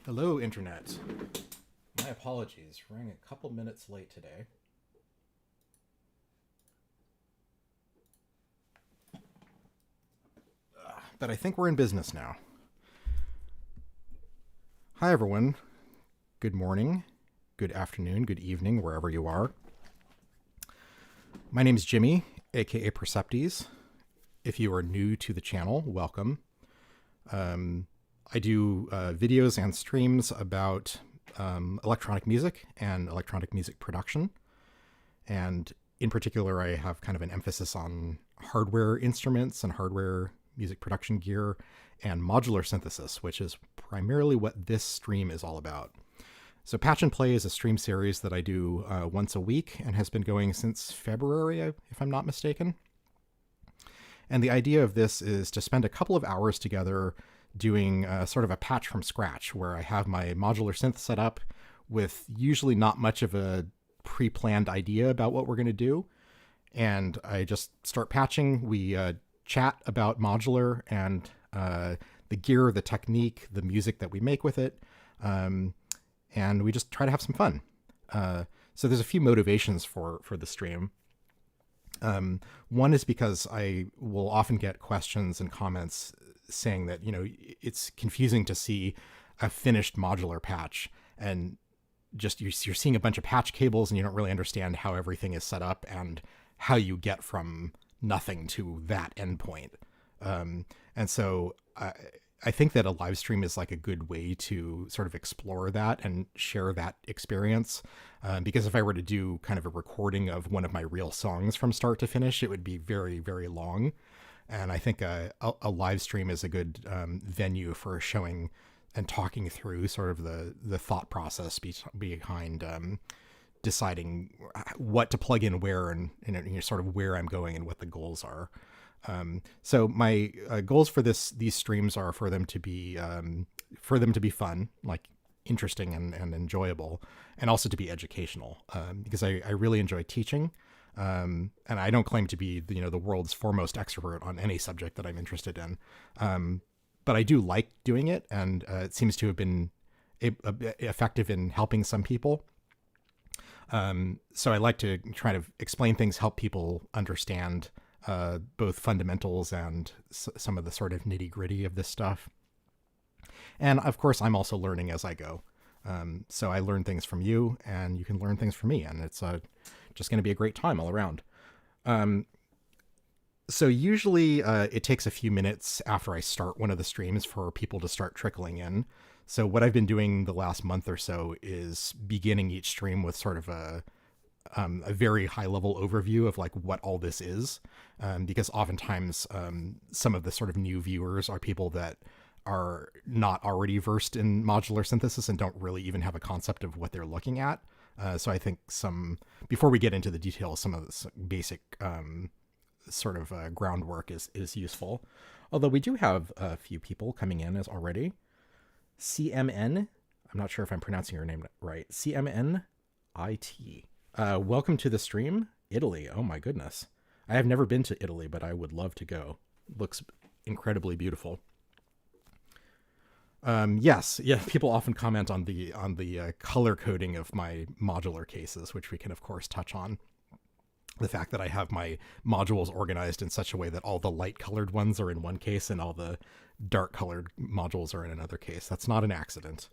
Hello, Internet. My apologies. Running a couple minutes late today. But I think we're in business now. Hi, everyone. Good morning, good afternoon, good evening, wherever you are. My name is Jimmy, aka Perceptes. If you are new to the channel, welcome. I do videos and streams about electronic music and electronic music production. And in particular, I have kind of an emphasis on hardware instruments and hardware music production gear and modular synthesis, which is primarily what this stream is all about. So Patch and Play is a stream series that I do once a week and has been going since February, if I'm not mistaken. And the idea of this is to spend a couple of hours together doing sort of a patch from scratch, where I have my modular synth set up with usually not much of a pre-planned idea about what we're going to do. And I just start patching. We chat about modular and the gear, the technique, the music that we make with it. And we just try to have some fun. So there's a few motivations for the stream. One is because I will often get questions and comments saying that, it's confusing to see a finished modular patch, and just you're seeing a bunch of patch cables and you don't really understand how everything is set up and how you get from nothing to that endpoint. And so I think that a live stream is like a good way to sort of explore that and share that experience. Because if I were to do kind of a recording of one of my real songs from start to finish, it would be very, very long. And I think a live stream is a good venue for showing and talking through sort of the thought process behind deciding what to plug in where and sort of where I'm going and what the goals are. So my goals for these streams are for them to be fun, like interesting and enjoyable, and also to be educational, because I really enjoy teaching. And I don't claim to be the world's foremost expert on any subject that I'm interested in. But I do like doing it, and it seems to have been effective in helping some people. So I like to try to explain things, help people understand both fundamentals and some of the sort of nitty gritty of this stuff. And of course, I'm also learning as I go. So I learn things from you, and you can learn things from me, and it's just going to be a great time all around. So usually it takes a few minutes after I start one of the streams for people to start trickling in. So what I've been doing the last month or so is beginning each stream with sort of a very high level overview of like what all this is. Because oftentimes some of the sort of new viewers are people that are not already versed in modular synthesis and don't really even have a concept of what they're looking at. So I think before we get into the details, some of this basic sort of groundwork is useful. Although we do have a few people coming in as already. CMN, I'm not sure if I'm pronouncing your name right. CMNIT. Welcome to the stream. Italy. Oh my goodness. I have never been to Italy, but I would love to go. Looks incredibly beautiful. Yes, yeah. People often comment on the color coding of my modular cases, which we can of course touch on. The fact that I have my modules organized in such a way that all the light colored ones are in one case and all the dark colored modules are in another case. That's not an accident.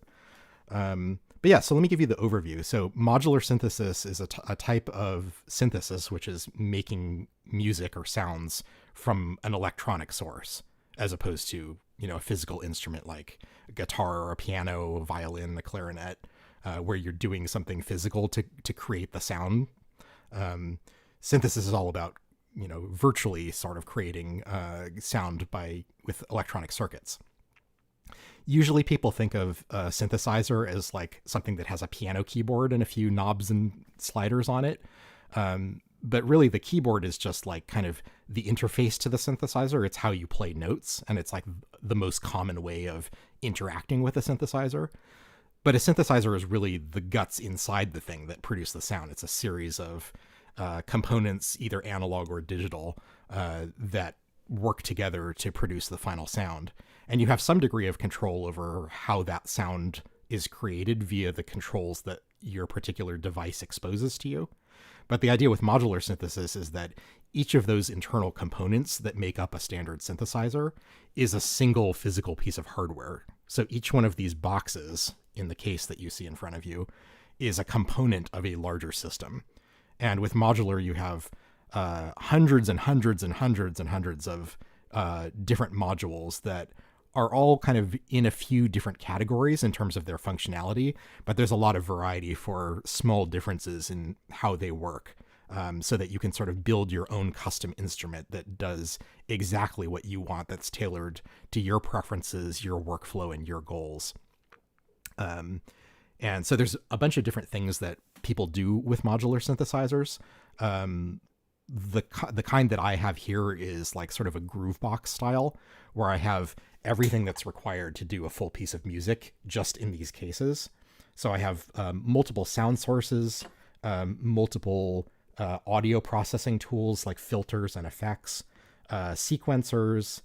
But yeah, so let me give you the overview. So modular synthesis is a type of synthesis which is making music or sounds from an electronic source, as opposed to a physical instrument like a guitar or a piano, a violin, a clarinet, where you're doing something physical to create the sound. Synthesis is all about virtually sort of creating sound with electronic circuits. Usually people think of a synthesizer as like something that has a piano keyboard and a few knobs and sliders on it. But really the keyboard is just like kind of the interface to the synthesizer. It's how you play notes, and it's like the most common way of interacting with a synthesizer. But a synthesizer is really the guts inside the thing that produce the sound. It's a series of components, either analog or digital, that work together to produce the final sound. And you have some degree of control over how that sound is created via the controls that your particular device exposes to you. But the idea with modular synthesis is that each of those internal components that make up a standard synthesizer is a single physical piece of hardware. So each one of these boxes in the case that you see in front of you is a component of a larger system. And with modular, you have hundreds and hundreds and hundreds and hundreds of different modules that are all kind of in a few different categories in terms of their functionality, but there's a lot of variety for small differences in how they work, so that you can sort of build your own custom instrument that does exactly what you want, that's tailored to your preferences, your workflow, and your goals. And so there's a bunch of different things that people do with modular synthesizers. The kind that I have here is like sort of a groovebox style, where I have everything that's required to do a full piece of music just in these cases. So I have multiple sound sources, multiple audio processing tools like filters and effects, sequencers,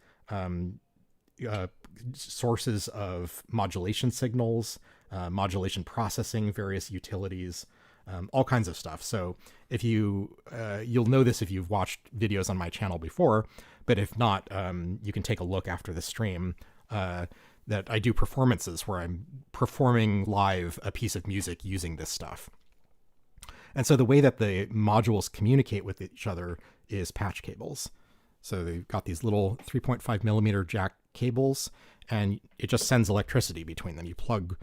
sources of modulation signals, modulation processing, various utilities, all kinds of stuff. So if you'll know this if you've watched videos on my channel before, but if not, you can take a look after the stream, that I do performances where I'm performing live a piece of music using this stuff. And so the way that the modules communicate with each other is patch cables. So they've got these little 3.5 millimeter jack cables, and it just sends electricity between them. You plug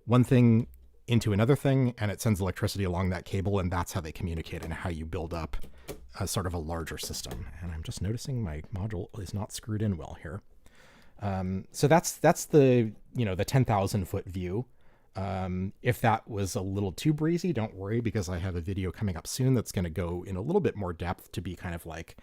one thing into another thing, and it sends electricity along that cable, and that's how they communicate and how you build up a sort of a larger system. And I'm just noticing my module is not screwed in well here. So that's the, the 10,000 foot view. If that was a little too breezy, don't worry, because I have a video coming up soon that's going to go in a little bit more depth to be kind of like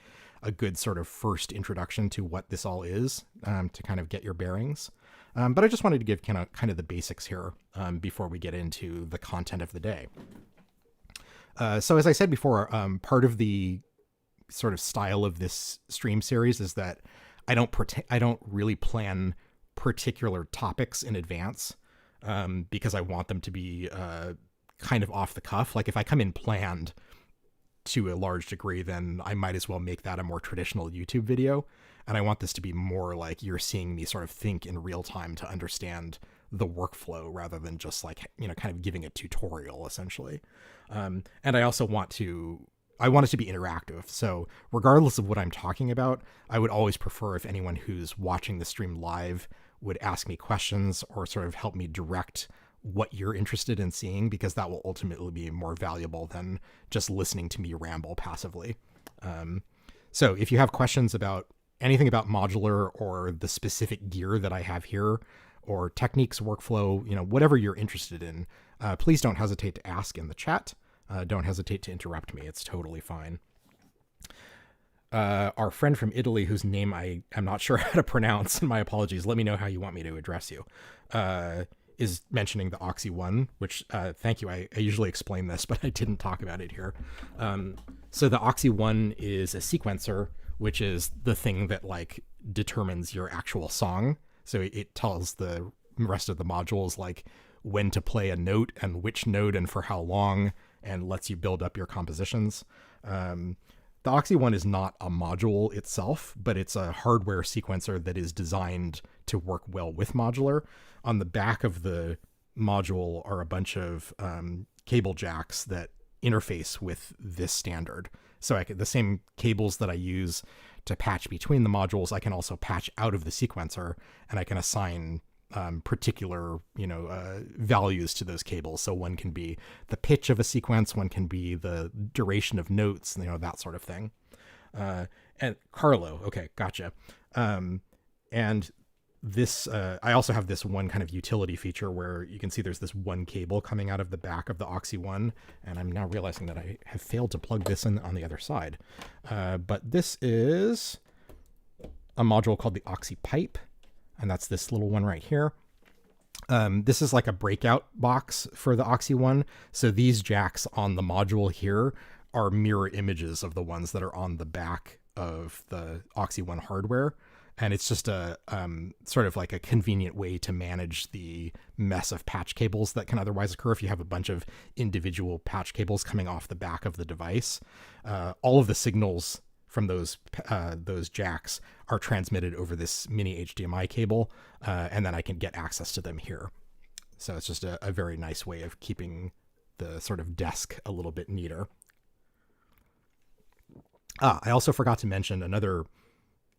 a good sort of first introduction to what this all is, to kind of get your bearings. But I just wanted to give kind of the basics here before we get into the content of the day. So as I said before, part of the sort of style of this stream series is that I don't really plan particular topics in advance, because I want them to be kind of off the cuff. Like if I come in planned to a large degree, then I might as well make that a more traditional YouTube video. And I want this to be more like you're seeing me sort of think in real time to understand the workflow rather than just like, kind of giving a tutorial essentially. And I also want it to be interactive. So regardless of what I'm talking about, I would always prefer if anyone who's watching the stream live would ask me questions or sort of help me direct what you're interested in seeing, because that will ultimately be more valuable than just listening to me ramble passively. So if you have questions about anything about modular or the specific gear that I have here, or techniques, workflow, whatever you're interested in, please don't hesitate to ask in the chat. Don't hesitate to interrupt me. It's totally fine. Our friend from Italy, whose name I'm not sure how to pronounce, and my apologies, let me know how you want me to address you, is mentioning the Oxy 1, which, thank you. I usually explain this, but I didn't talk about it here. So the Oxy 1 is a sequencer, which is the thing that like determines your actual song. So it tells the rest of the modules like when to play a note and which note and for how long, and lets you build up your compositions. The Oxy 1 is not a module itself, but it's a hardware sequencer that is designed to work well with modular. On the back of the module are a bunch of cable jacks that interface with this standard. So the same cables that I use to patch between the modules, I can also patch out of the sequencer, and I can assign particular, values to those cables. So one can be the pitch of a sequence, one can be the duration of notes, that sort of thing. And Carlo, okay, gotcha. And this, I also have this one kind of utility feature where you can see there's this one cable coming out of the back of the Oxy 1, and I'm now realizing that I have failed to plug this in on the other side. But this is a module called the Oxy Pipe, and that's this little one right here. This is like a breakout box for the Oxy 1. So these jacks on the module here are mirror images of the ones that are on the back of the Oxy 1 hardware. And it's just a sort of like a convenient way to manage the mess of patch cables that can otherwise occur if you have a bunch of individual patch cables coming off the back of the device. All of the signals from those jacks are transmitted over this mini HDMI cable, and then I can get access to them here. So it's just a very nice way of keeping the sort of desk a little bit neater. I also forgot to mention another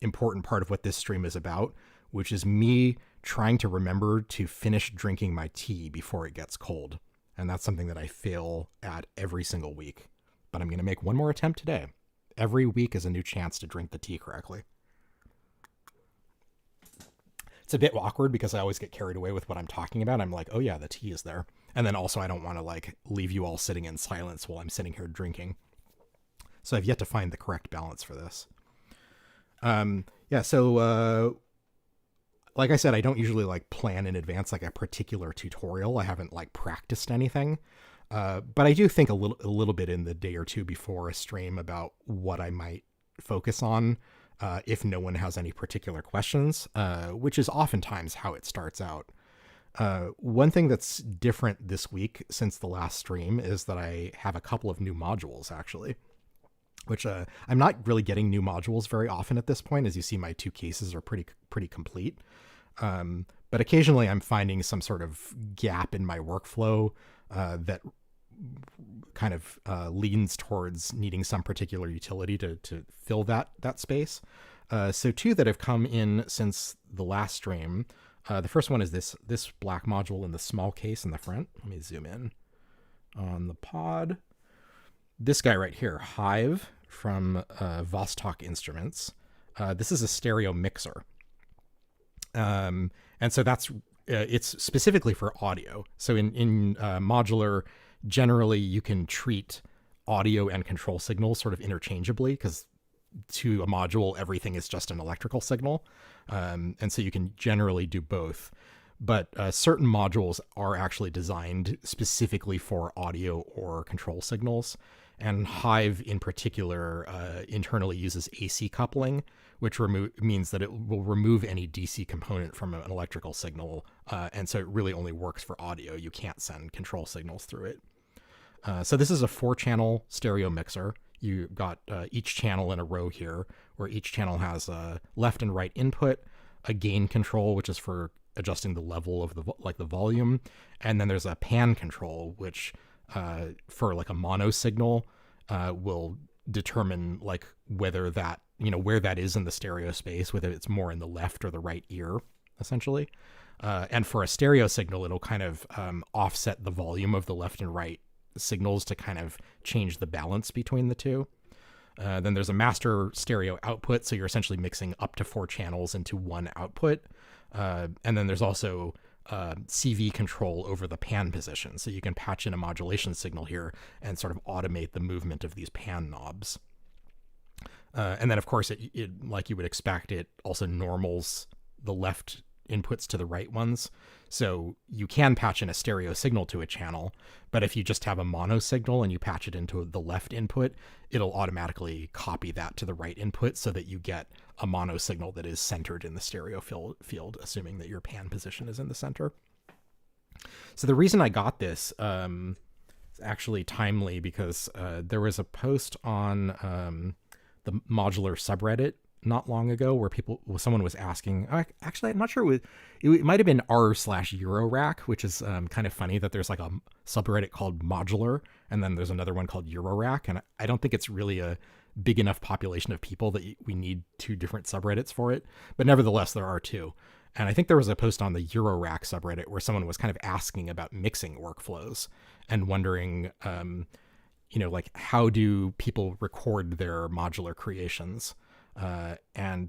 important part of what this stream is about, which is me trying to remember to finish drinking my tea before it gets cold. And that's something that I fail at every single week. But I'm going to make one more attempt today. Every week is a new chance to drink the tea correctly. It's a bit awkward because I always get carried away with what I'm talking about. I'm like, oh yeah, the tea is there. And then also I don't want to like leave you all sitting in silence while I'm sitting here drinking. So I've yet to find the correct balance for this. So like I said, I don't usually like plan in advance like a particular tutorial. I haven't like practiced anything. But I do think a little bit in the day or two before a stream about what I might focus on if no one has any particular questions, which is oftentimes how it starts out. One thing that's different this week since the last stream is that I have a couple of new modules, actually, which I'm not really getting new modules very often at this point. As you see, my two cases are pretty complete. But occasionally I'm finding some sort of gap in my workflow that kind of leans towards needing some particular utility to fill that space. So two that have come in since the last stream. The first one is this black module in the small case in the front. Let me zoom in on the pod. This guy right here, Hive from Vostok Instruments. This is a stereo mixer. And so that's it's specifically for audio. So in modular, generally you can treat audio and control signals sort of interchangeably, because to a module, everything is just an electrical signal. And so you can generally do both. But certain modules are actually designed specifically for audio or control signals. And Hive in particular internally uses AC coupling, which means that it will remove any DC component from an electrical signal. And so it really only works for audio. You can't send control signals through it. So this is a 4-channel stereo mixer. You got each channel in a row here, where each channel has a left and right input, a gain control, which is for adjusting the level of the volume, and then there's a pan control, which for like a mono signal will determine like whether that, where that is in the stereo space, whether it's more in the left or the right ear, essentially. And for a stereo signal, it'll kind of offset the volume of the left and right signals to kind of change the balance between the two. Then there's a master stereo output, so you're essentially mixing up to 4 channels into one output. And then there's also CV control over the pan position, so you can patch in a modulation signal here and sort of automate the movement of these pan knobs. And then, of course, it like you would expect, it also normals the left inputs to the right ones. So you can patch in a stereo signal to a channel, but if you just have a mono signal and you patch it into the left input, it'll automatically copy that to the right input so that you get a mono signal that is centered in the stereo field, assuming that your pan position is in the center. So the reason I got this is actually timely, because there was a post on the modular subreddit not long ago where someone was asking, actually I'm not sure, it might have been r/Eurorack, which is kind of funny that there's like a subreddit called modular and then there's another one called Eurorack, and I don't think it's really a big enough population of people that we need 2 different subreddits for it, but nevertheless there are 2. And I think there was a post on the Eurorack subreddit where someone was kind of asking about mixing workflows and wondering like how do people record their modular creations. And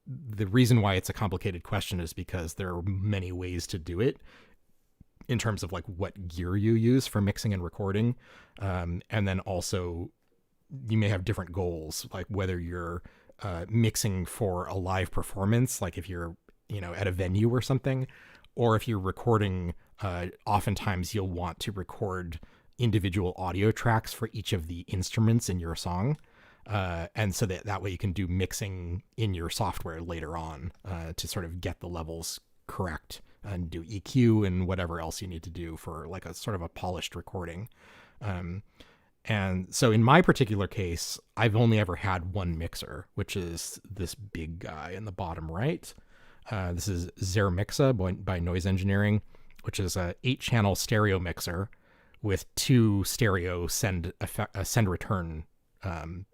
the reason why it's a complicated question is because there are many ways to do it in terms of like what gear you use for mixing and recording. And then also you may have different goals, like whether you're mixing for a live performance, like if you're, at a venue or something, or if you're recording, oftentimes you'll want to record individual audio tracks for each of the instruments in your song. And so that way you can do mixing in your software later on to sort of get the levels correct and do EQ and whatever else you need to do for like a sort of a polished recording. And so in my particular case, I've only ever had one mixer, which is this big guy in the bottom right. This is Zermixa by Noise Engineering, which is a 8-channel stereo mixer with 2 stereo send return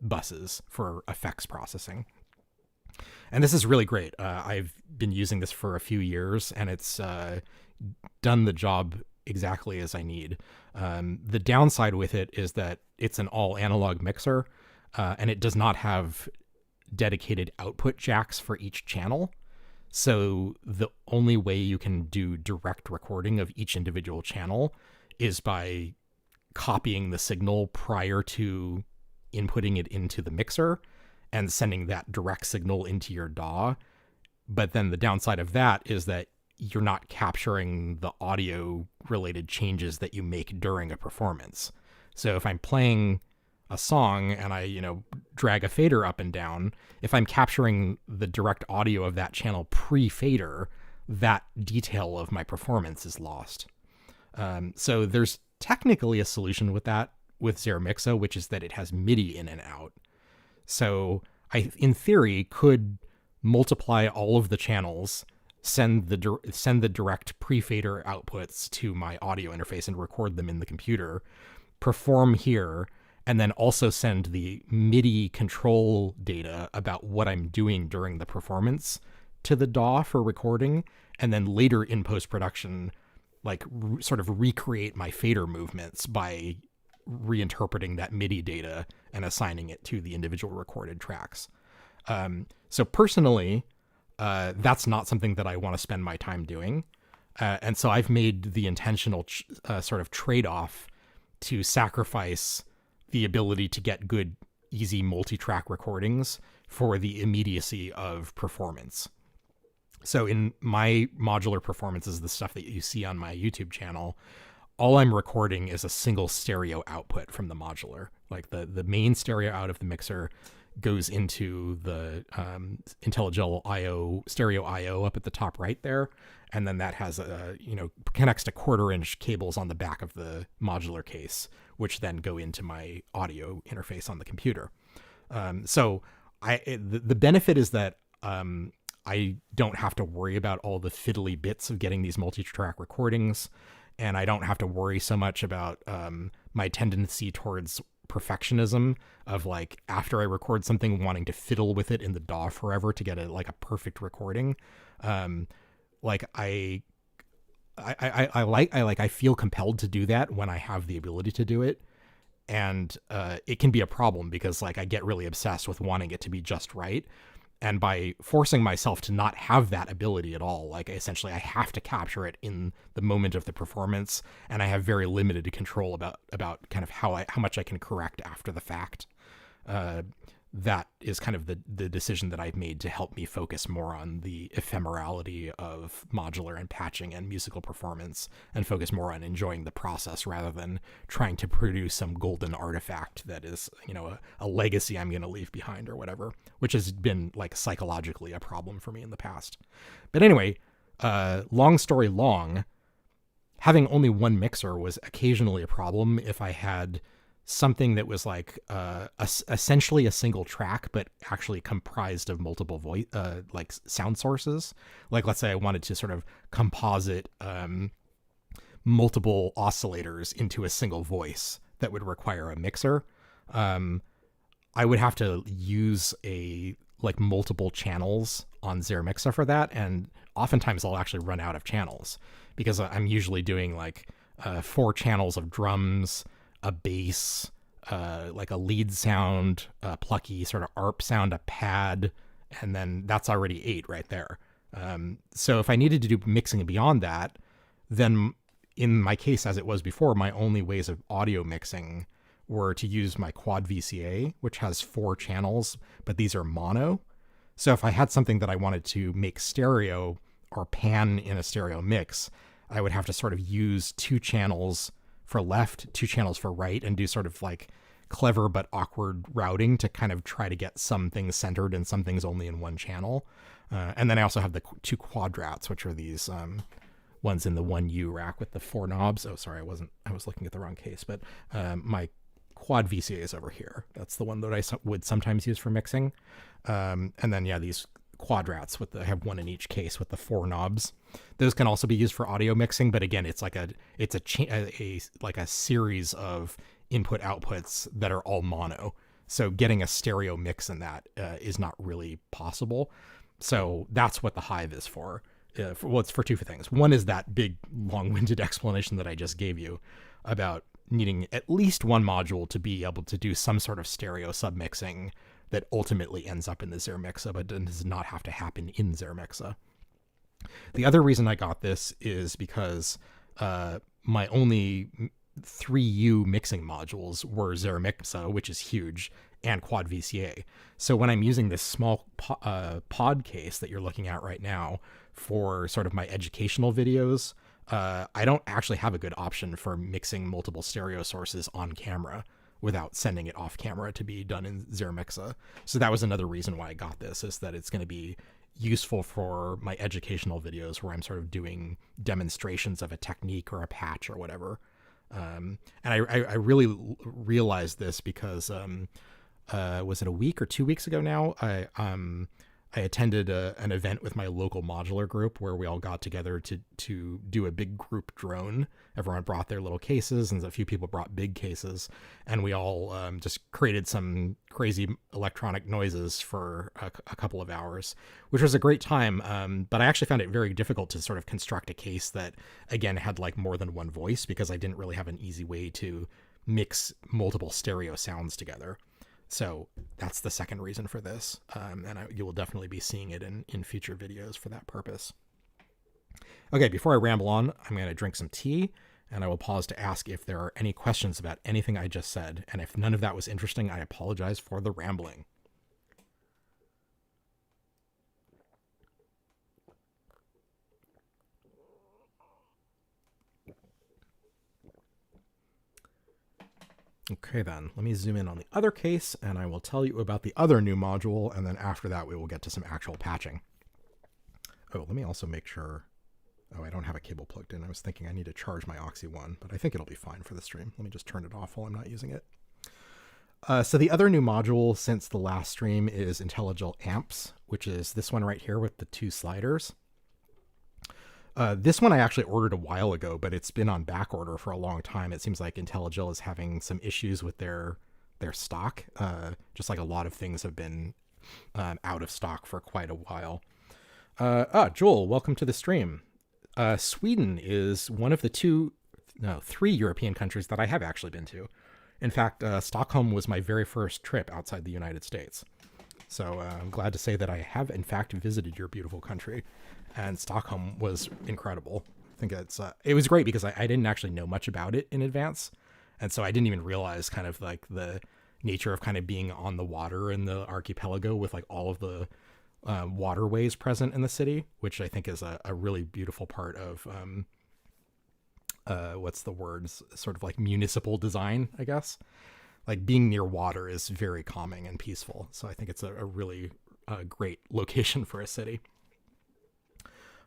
buses for effects processing. And this is really great. I've been using this for a few years, and it's done the job exactly as I need. The downside with it is that it's an all analog mixer, and it does not have dedicated output jacks for each channel. So the only way you can do direct recording of each individual channel is by copying the signal prior to inputting it into the mixer and sending that direct signal into your DAW. But then the downside of that is that you're not capturing the audio related changes that you make during a performance. So if I'm playing a song and I, drag a fader up and down, if I'm capturing the direct audio of that channel pre-fader, that detail of my performance is lost. So there's technically a solution with that with Zermixa, which is that it has MIDI in and out. So I, in theory, could multiply all of the channels, send the direct pre-fader outputs to my audio interface and record them in the computer, perform here, and then also send the MIDI control data about what I'm doing during the performance to the DAW for recording, and then later in post-production, like sort of recreate my fader movements by reinterpreting that MIDI data and assigning it to the individual recorded tracks. So personally, that's not something that I want to spend my time doing. And so I've made the intentional sort of trade-off to sacrifice the ability to get good, easy multi-track recordings for the immediacy of performance. So in my modular performances, the stuff that you see on my YouTube channel, all I'm recording is a single stereo output from the modular. Like the main stereo out of the mixer goes into the Intellijel IO, stereo IO up at the top right there. And then that has connects to 1/4-inch cables on the back of the modular case, which then go into my audio interface on the computer. So the benefit is that I don't have to worry about all the fiddly bits of getting these multi-track recordings, and I don't have to worry so much about my tendency towards perfectionism of, like, after I record something, wanting to fiddle with it in the DAW forever to get a perfect recording. I feel compelled to do that when I have the ability to do it. And it can be a problem because, like, I get really obsessed with wanting it to be just right. And by forcing myself to not have that ability at all, like, essentially I have to capture it in the moment of the performance, and I have very limited control about kind of how much I can correct after the fact. That is kind of the decision that I've made to help me focus more on the ephemerality of modular and patching and musical performance, and focus more on enjoying the process rather than trying to produce some golden artifact that is, a legacy I'm going to leave behind or whatever, which has been, like, psychologically a problem for me in the past. But anyway, long story long, having only one mixer was occasionally a problem if I had something that was like essentially a single track, but actually comprised of multiple sound sources. Like, let's say I wanted to sort of composite multiple oscillators into a single voice that would require a mixer. I would have to use multiple channels on Zermixa for that, and oftentimes I'll actually run out of channels because I'm usually doing 4 channels of drums, a bass, like a lead sound, a plucky sort of ARP sound, a pad, and then that's already 8 right there. So if I needed to do mixing beyond that, then in my case, as it was before, my only ways of audio mixing were to use my quad VCA, which has 4 channels, but these are mono. So if I had something that I wanted to make stereo or pan in a stereo mix, I would have to sort of use 2 channels for left, 2 channels for right, and do sort of like clever but awkward routing to kind of try to get some things centered and some things only in one channel. And then I also have the 2 quadrats, which are these ones in the 1U rack with the 4 knobs. Oh, sorry, I was looking at the wrong case, but my quad VCA is over here. That's the one that I would sometimes use for mixing. And then, yeah, these quadrats I have one in each case with the 4 knobs. Those can also be used for audio mixing, but again, it's like a series of input outputs that are all mono. So getting a stereo mix in that is not really possible. So that's what the Hive is for. It's for 2 things. One is that big long-winded explanation that I just gave you about needing at least one module to be able to do some sort of stereo submixing that ultimately ends up in the Zermixa, but does not have to happen in Zermixa. The other reason I got this is because my only 3U mixing modules were Zermixa, which is huge, and Quad VCA. So when I'm using this small pod case that you're looking at right now for sort of my educational videos, I don't actually have a good option for mixing multiple stereo sources on camera without sending it off camera to be done in Zermixa. So that was another reason why I got this, is that it's going to be useful for my educational videos where I'm sort of doing demonstrations of a technique or a patch or whatever. And I really realized this because was it a week or 2 weeks ago now? I attended an event with my local modular group where we all got together to do a big group drone. Everyone brought their little cases, and a few people brought big cases, and we all just created some crazy electronic noises for a couple of hours, which was a great time. But I actually found it very difficult to sort of construct a case that, again, had like more than one voice, because I didn't really have an easy way to mix multiple stereo sounds together. So that's the second reason for this. And you will definitely be seeing it in future videos for that purpose. Okay, before I ramble on, I'm going to drink some tea, and I will pause to ask if there are any questions about anything I just said. And if none of that was interesting, I apologize for the rambling. Okay, then let me zoom in on the other case, and I will tell you about the other new module, and then after that we will get to some actual patching. Oh, let me also make sure. Oh, I don't have a cable plugged in. I was thinking I need to charge my Oxy 1, but I think it'll be fine for the stream. Let me just turn it off while I'm not using it. So the other new module since the last stream is Intellijel Amps, which is this one right here with the 2 sliders. This one I actually ordered a while ago, but it's been on back order for a long time. It seems like Intellijel is having some issues with their stock, just like a lot of things have been out of stock for quite a while. Joel, welcome to the stream. Sweden is one of the 3 European countries that I have actually been to. In fact, Stockholm was my very first trip outside the United States. So I'm glad to say that I have, in fact, visited your beautiful country. And Stockholm was incredible. I think it was great because I didn't actually know much about it in advance. And so I didn't even realize kind of like the nature of kind of being on the water in the archipelago with like all of the waterways present in the city, which I think is a really beautiful part of, what's the word? Sort of like municipal design, I guess. Like being near water is very calming and peaceful. So I think it's a really great location for a city.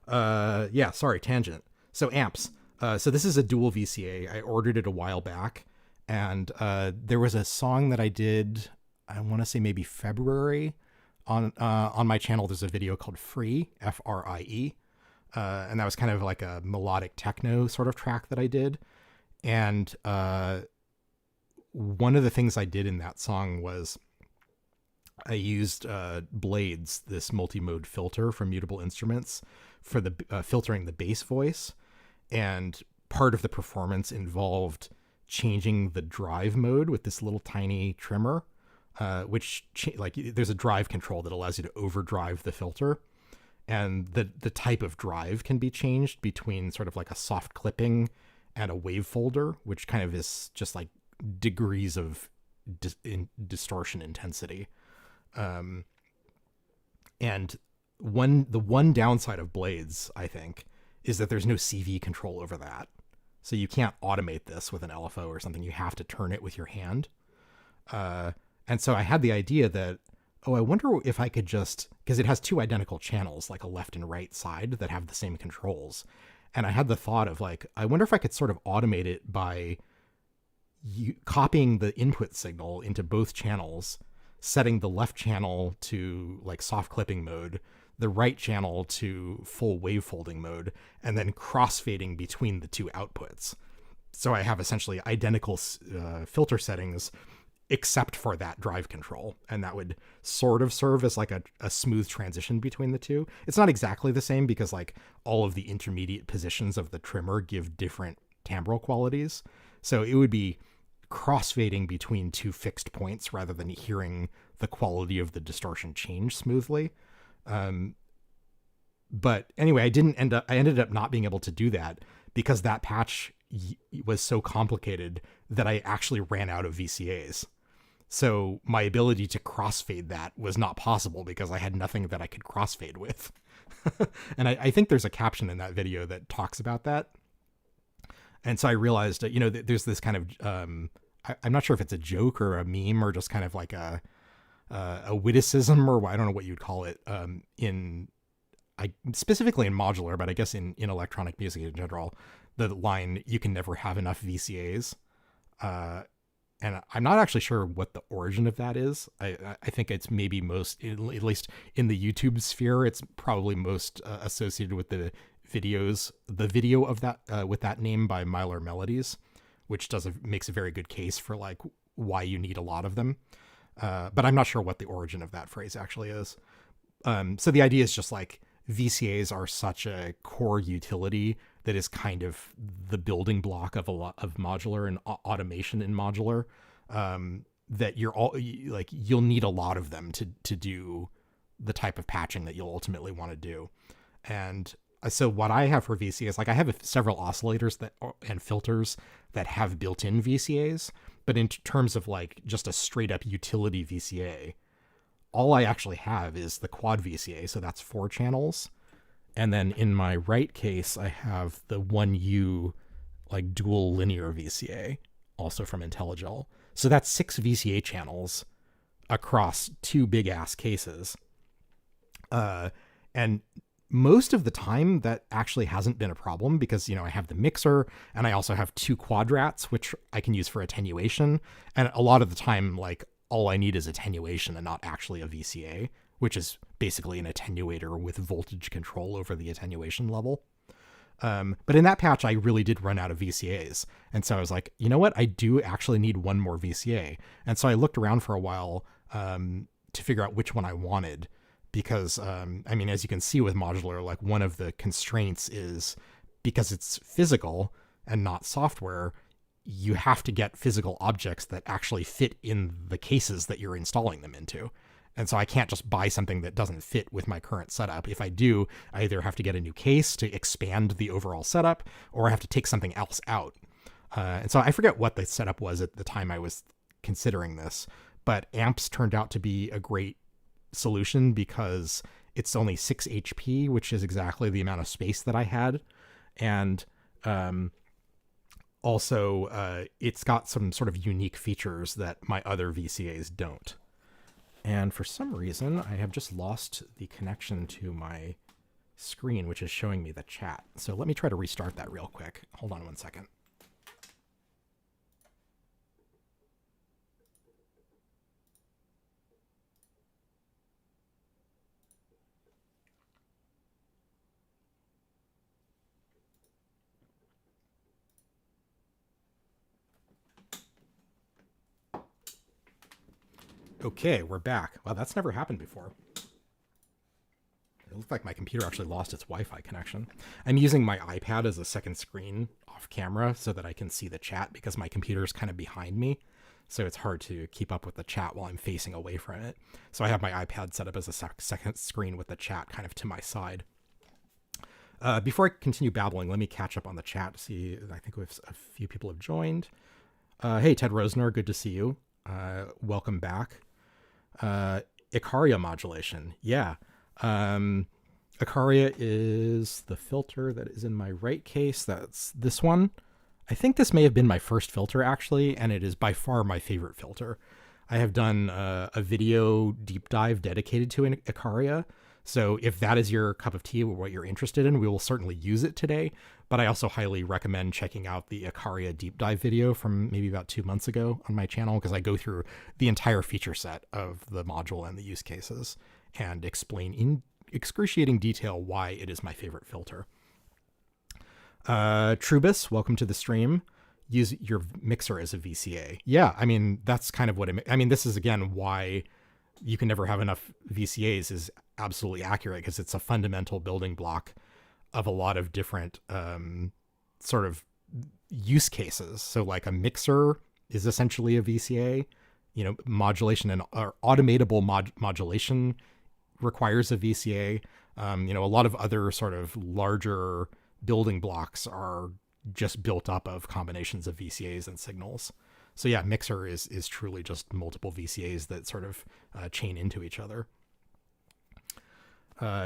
Yeah, sorry, tangent. So amps. So this is a dual VCA. I ordered it a while back, and there was a song that I did, I want to say maybe February on my channel. There's a video called Free, F-R-I-E. And that was kind of like a melodic techno sort of track that I did. And one of the things I did in that song was I used Blades, this multi-mode filter from Mutable Instruments, for the filtering the bass voice, and part of the performance involved changing the drive mode with this little tiny trimmer, which there's a drive control that allows you to overdrive the filter, and the type of drive can be changed between sort of like a soft clipping and a wave folder, which kind of is just like degrees of distortion intensity. And the one downside of Blades, I think, is that there's no CV control over that. So you can't automate this with an LFO or something. You have to turn it with your hand. And so I had the idea that, oh, I wonder if I could just, because it has two identical channels, like a left and right side that have the same controls. And I had the thought of like, I wonder if I could sort of automate it by copying the input signal into both channels, setting the left channel to like soft clipping mode, the right channel to full wavefolding mode, and then crossfading between the two outputs. So I have essentially identical filter settings except for that drive control, and that would sort of serve as like a smooth transition between the two. It's not exactly the same because like all of the intermediate positions of the trimmer give different timbral qualities, so it would be crossfading between two fixed points rather than hearing the quality of the distortion change smoothly. But anyway, I ended up not being able to do that because that patch was so complicated that I actually ran out of VCAs. So my ability to crossfade that was not possible because I had nothing that I could crossfade with. And I think there's a caption in that video that talks about that. And so I realized that, there's this kind of, I'm not sure if it's a joke or a meme or just kind of like a witticism, or I don't know what you'd call it, specifically in modular, but I guess in electronic music in general, the line, you can never have enough VCAs. And I'm not actually sure what the origin of that is. I think it's maybe most, at least in the YouTube sphere, it's probably most associated with the video of that, with that name by Mylar Melodies, which makes a very good case for like why you need a lot of them. But I'm not sure what the origin of that phrase actually is. So the idea is just like VCAs are such a core utility that is kind of the building block of a lot of modular and automation in modular, that you'll need a lot of them to do the type of patching that you'll ultimately want to do. And so what I have for VCAs, like I have several oscillators and filters that have built-in VCAs, but in terms of like just a straight up utility VCA, all I actually have is the quad VCA. So that's 4 channels. And then in my right case, I have the 1U like dual linear VCA, also from Intellijel. So that's 6 VCA channels across 2 big ass cases. And most of the time that actually hasn't been a problem because, I have the mixer and I also have 2 quadrats, which I can use for attenuation. And a lot of the time, like all I need is attenuation and not actually a VCA, which is basically an attenuator with voltage control over the attenuation level. But in that patch, I really did run out of VCAs. And so I was like, you know what? I do actually need one more VCA. And so I looked around for a while to figure out which one I wanted. Because, as you can see with modular, like one of the constraints is because it's physical and not software, you have to get physical objects that actually fit in the cases that you're installing them into. And so I can't just buy something that doesn't fit with my current setup. If I do, I either have to get a new case to expand the overall setup, or I have to take something else out. And so I forget what the setup was at the time I was considering this, but amps turned out to be a great solution because it's only 6 HP, which is exactly the amount of space that I had. And also it's got some sort of unique features that my other VCAs don't. And for some reason, I have just lost the connection to my screen, which is showing me the chat. So let me try to restart that real quick. Hold on one second. Okay, we're back. Wow, that's never happened before. It looked like my computer actually lost its Wi-Fi connection. I'm using my iPad as a second screen off camera so that I can see the chat because my computer is kind of behind me. So it's hard to keep up with the chat while I'm facing away from it. So I have my iPad set up as a second screen with the chat kind of to my side. Before I continue babbling, let me catch up on the chat to see. I think we have a few people have joined. Hey, Ted Rosner, good to see you. Welcome back. Icaria modulation. Yeah. Icaria is the filter that is in my right case. That's this one. I think this may have been my first filter actually, and it is by far my favorite filter. I have done a video deep dive dedicated to an Icaria. So if that is your cup of tea or what you're interested in, we will certainly use it today. But I also highly recommend checking out the Icaria deep dive video from maybe about 2 months ago on my channel, because I go through the entire feature set of the module and the use cases and explain in excruciating detail why it is my favorite filter. Trubus, welcome to the stream. Use your mixer as a VCA. Yeah, I mean, that's kind of what this is, again, why you can never have enough VCAs is absolutely accurate, because it's a fundamental building block of a lot of different sort of use cases. So like a mixer is essentially a VCA, modulation and automatable modulation requires a VCA. A lot of other sort of larger building blocks are just built up of combinations of VCAs and signals. So yeah, mixer is truly just multiple VCAs that sort of chain into each other.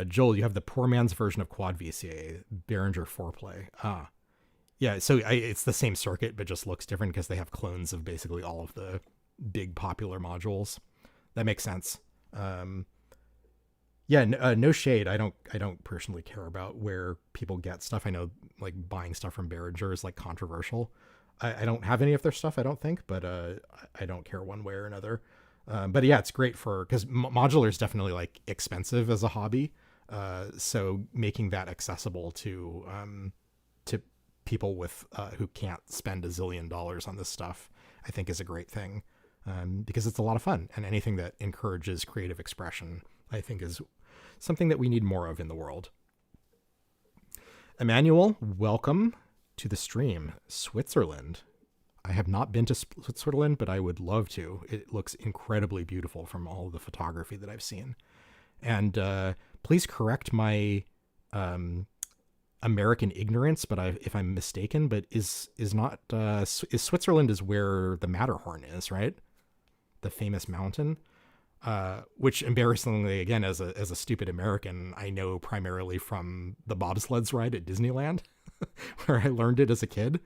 Joel, you have the poor man's version of quad VCA, Behringer 4-play. Yeah, so it's the same circuit, but just looks different because they have clones of basically all of the big popular modules. That makes sense. No shade. I don't personally care about where people get stuff. I know like buying stuff from Behringer is like controversial. I don't have any of their stuff, I don't think, but I don't care one way or another. But yeah, it's great because modular is definitely like expensive as a hobby. So making that accessible to people with who can't spend $1 zillion on this stuff, I think is a great thing, because it's a lot of fun, and anything that encourages creative expression, I think, is something that we need more of in the world. Emmanuel, welcome to the stream. Switzerland. I have not been to Switzerland, but I would love to. It looks incredibly beautiful from all of the photography that I've seen. And please correct my American ignorance, but if I'm mistaken, but is Switzerland is where the Matterhorn is, right? The famous mountain. Which embarrassingly, again, as a stupid American, I know primarily from the bobsleds ride at Disneyland, where I learned it as a kid.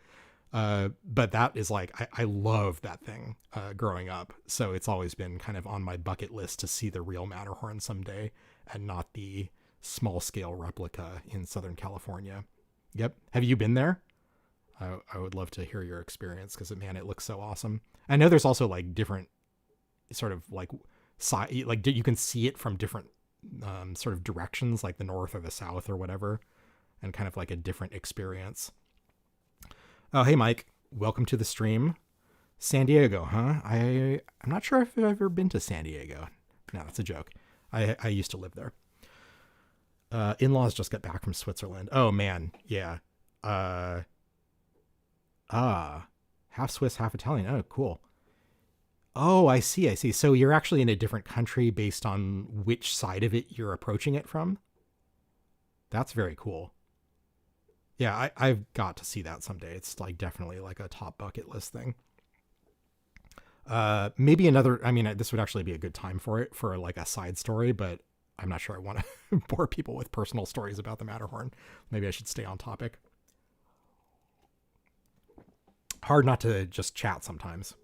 But that is like, I love that thing growing up. So it's always been kind of on my bucket list to see the real Matterhorn someday, and not the small scale replica in Southern California. Yep. Have you been there? I would love to hear your experience, because man, it looks so awesome. I know there's also like different sort of like you can see it from different sort of directions, like the north or the south or whatever, and kind of like a different experience. Oh, hey, Mike. Welcome to the stream. San Diego, huh? I'm not sure if I've ever been to San Diego. No, that's a joke. I used to live there. In-laws just got back from Switzerland. Oh, man. Yeah. Half Swiss, half Italian. Oh, cool. Oh, I see. So you're actually in a different country based on which side of it you're approaching it from? That's very cool. Yeah, I've got to see that someday. It's like definitely like a top bucket list thing. Maybe another, this would actually be a good time for it, for like a side story, but I'm not sure I want to bore people with personal stories about the Matterhorn. Maybe I should stay on topic. Hard not to just chat sometimes.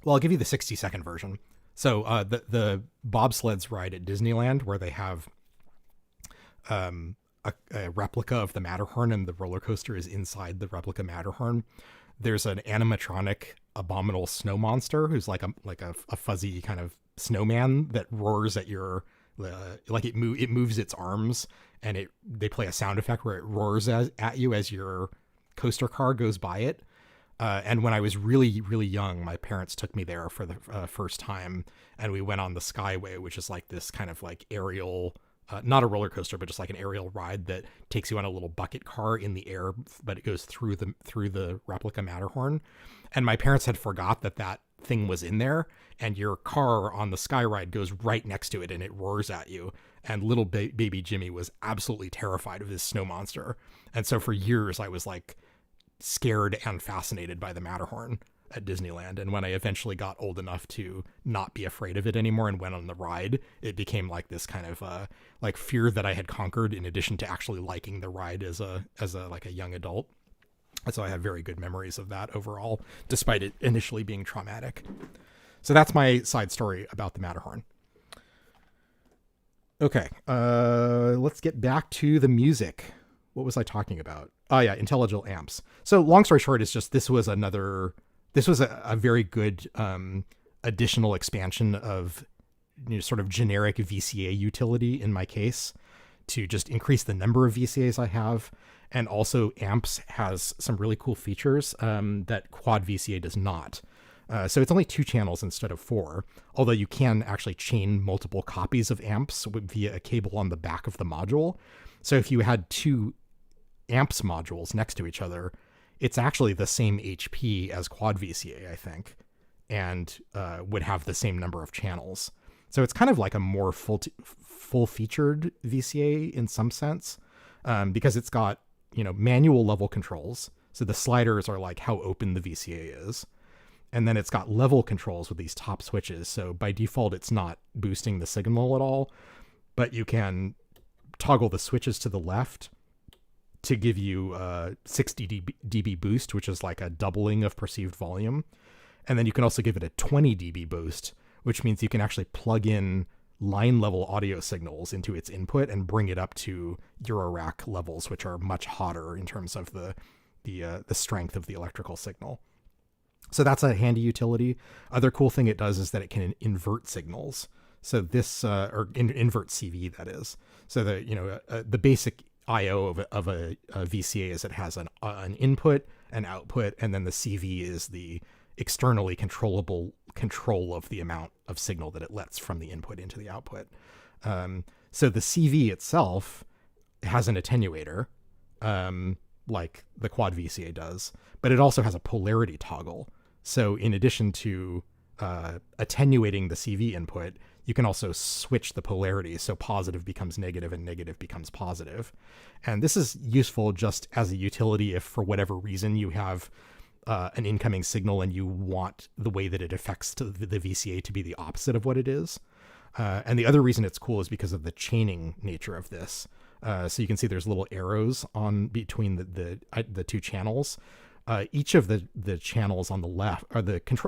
Well, I'll give you the 60-second version. So the bobsleds ride at Disneyland, where they have a replica of the Matterhorn, and the roller coaster is inside the replica Matterhorn. There's an animatronic abominable snow monster who's like a fuzzy kind of snowman that roars at your it moves its arms, and they play a sound effect where it roars at you as your coaster car goes by it. And when I was really, really young, my parents took me there for the first time, and we went on the Skyway, which is like this kind of like aerial, not a roller coaster, but just like an aerial ride that takes you on a little bucket car in the air, but it goes through the replica Matterhorn. And my parents had forgot that thing was in there, and your car on the Sky Ride goes right next to it, and it roars at you. And little baby Jimmy was absolutely terrified of this snow monster. And so for years, I was like scared and fascinated by the Matterhorn at Disneyland. And when I eventually got old enough to not be afraid of it anymore and went on the ride, it became like this kind of like fear that I had conquered, in addition to actually liking the ride as a like a young adult. And so I have very good memories of that overall, despite it initially being traumatic. So that's my side story about the Matterhorn. Okay, let's get back to the music. What was I talking about? Oh yeah, Intellijel amps. So long story short is just this was a very good additional expansion of sort of generic VCA utility in my case to just increase the number of VCAs I have. And also amps has some really cool features that quad VCA does not. So it's only 2 channels instead of 4, although you can actually chain multiple copies of amps via a cable on the back of the module. So if you had 2 amps modules next to each other, it's actually the same HP as quad VCA, I think, and would have the same number of channels. So it's kind of like a more full-featured VCA in some sense, because it's got manual level controls. So the sliders are like how open the VCA is. And then it's got level controls with these top switches. So by default, it's not boosting the signal at all, but you can toggle the switches to the left to give you 60 dB boost, which is like a doubling of perceived volume. And then you can also give it a 20 dB boost, which means you can actually plug in line level audio signals into its input and bring it up to Eurorack levels, which are much hotter in terms of the strength of the electrical signal. So that's a handy utility. Other cool thing it does is that it can invert signals. So this, invert CV, that is. So the basic I/O of a VCA is it has an input, an output, and then the CV is the externally controllable control of the amount of signal that it lets from the input into the output. So the CV itself has an attenuator, like the quad VCA does, but it also has a polarity toggle. So in addition to attenuating the CV input, you can also switch the polarity. So positive becomes negative and negative becomes positive. And this is useful just as a utility if for whatever reason you have an incoming signal and you want the way that it affects the VCA to be the opposite of what it is. And the other reason it's cool is because of the chaining nature of this. So you can see there's little arrows on between the 2 channels. Each of the channels on the left, or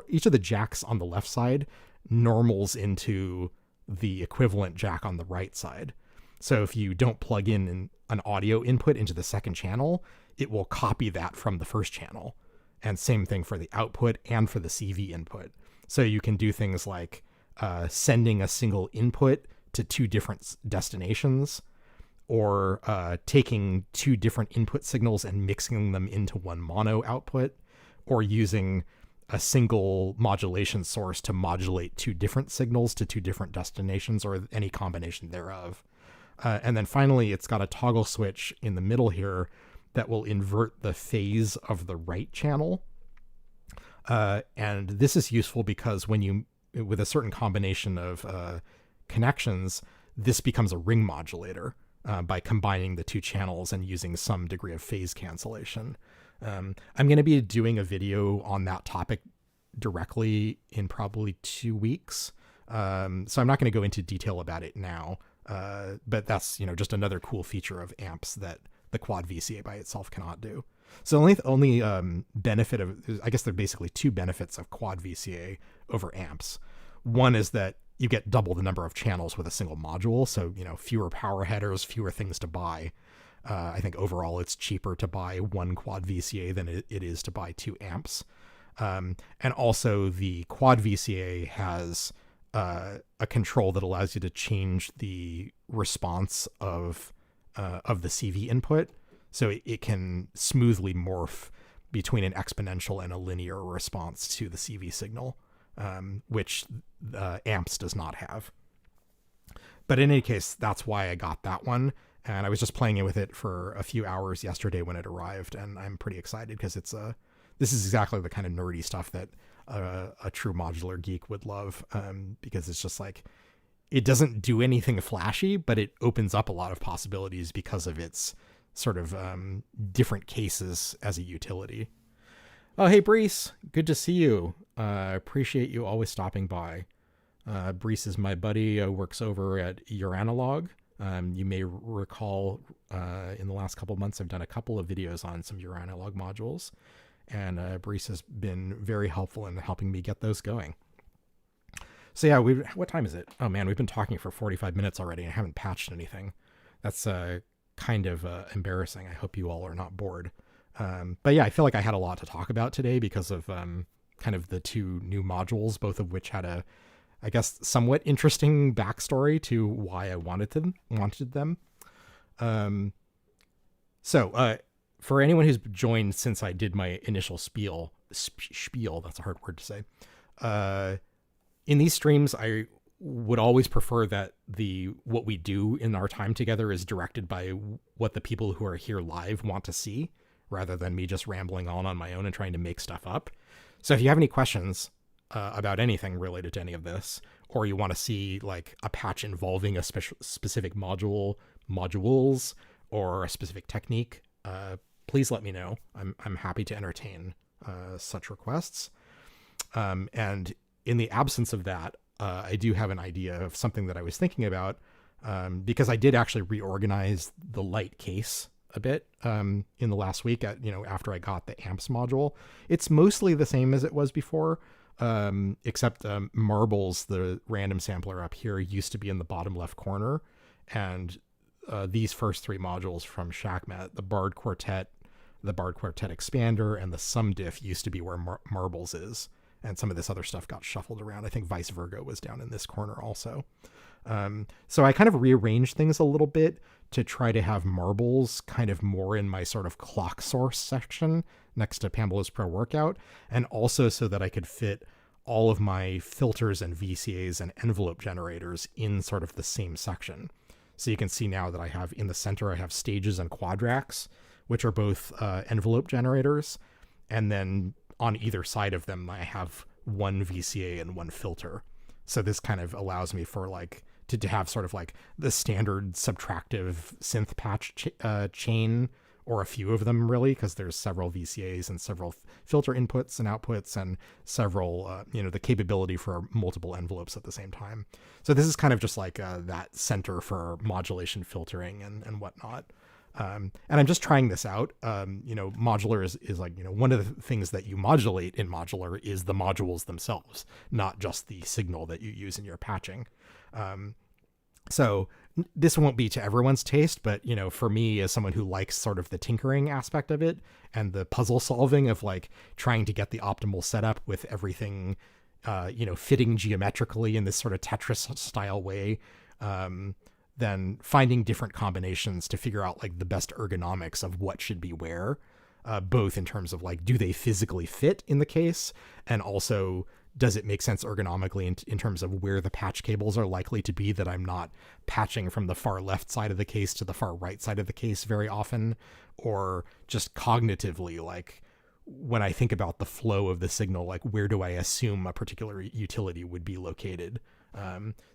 each of the jacks on the left side normals into the equivalent jack on the right side. So if you don't plug in an audio input into the second channel, it will copy that from the first channel. And same thing for the output and for the CV input. So you can do things like sending a single input to 2 different destinations, or taking 2 different input signals and mixing them into one mono output, or using a single modulation source to modulate 2 different signals to 2 different destinations, or any combination thereof. And then finally, it's got a toggle switch in the middle here that will invert the phase of the right channel. And this is useful because with a certain combination of connections, this becomes a ring modulator. By combining the 2 channels and using some degree of phase cancellation. I'm going to be doing a video on that topic directly in probably 2 weeks. So I'm not going to go into detail about it now, but that's just another cool feature of amps that the quad VCA by itself cannot do. So only benefit of, I guess there are basically 2 benefits of quad VCA over amps. One is that you get double the number of channels with a single module. So, fewer power headers, fewer things to buy. I think overall it's cheaper to buy 1 quad VCA than it is to buy 2 amps. And also the quad VCA has a control that allows you to change the response of the CV input. So it can smoothly morph between an exponential and a linear response to the CV signal. Which amps does not have. But in any case, that's why I got that one. And I was just playing with it for a few hours yesterday when it arrived. And I'm pretty excited because this is exactly the kind of nerdy stuff that a true modular geek would love. Because it's just like, it doesn't do anything flashy, but it opens up a lot of possibilities because of its sort of different cases as a utility. Oh, hey, Brees. Good to see you. Appreciate you always stopping by. Brees is my buddy, works over at Your Analog. You may recall in the last couple of months, I've done a couple of videos on some Euro analog modules, and Brice has been very helpful in helping me get those going. So yeah, what time is it? Oh man, we've been talking for 45 minutes already and I haven't patched anything. That's kind of embarrassing. I hope you all are not bored. But yeah, I feel like I had a lot to talk about today because of kind of the two new modules, both of which had a, I guess, somewhat interesting backstory to why I wanted them. So for anyone who's joined since I did my initial spiel, that's a hard word to say. In these streams, I would always prefer that what we do in our time together is directed by what the people who are here live want to see, rather than me just rambling on my own and trying to make stuff up. So if you have any questions about anything related to any of this, or you want to see like a patch involving a specific modules, or a specific technique, please let me know. I'm happy to entertain such requests. And in the absence of that, I do have an idea of something that I was thinking about, because I did actually reorganize the light case a bit in the last week after I got the amps module. It's mostly the same as it was before, except Marbles, the random sampler up here, used to be in the bottom left corner, and these first three modules from Shakmat, the Bard Quartet, the Bard Quartet Expander, and the Sum Diff used to be where Marbles is, and some of this other stuff got shuffled around. I think Vice Virgo was down in this corner also. So I kind of rearranged things a little bit to try to have Marbles kind of more in my sort of clock source section next to Pamela's Pro Workout, and also so that I could fit all of my filters and VCAs and envelope generators in sort of the same section. So you can see now that I have in the center, I have stages and quadracs, which are both envelope generators. And then on either side of them, I have one VCA and one filter. So this kind of allows me for like to have sort of like the standard subtractive synth patch chain, or a few of them really, because there's several VCAs and several filter inputs and outputs, and several, the capability for multiple envelopes at the same time. So this is kind of just like that center for modulation filtering and whatnot. And I'm just trying this out. Modular is like, one of the things that you modulate in modular is the modules themselves, not just the signal that you use in your patching. So this won't be to everyone's taste, but, for me as someone who likes sort of the tinkering aspect of it and the puzzle solving of like trying to get the optimal setup with everything, fitting geometrically in this sort of Tetris style way, then finding different combinations to figure out like the best ergonomics of what should be where, both in terms of like, do they physically fit in the case? And also, does it make sense ergonomically in terms of where the patch cables are likely to be, that I'm not patching from the far left side of the case to the far right side of the case very often, or just cognitively, like when I think about the flow of the signal, like where do I assume a particular utility would be located?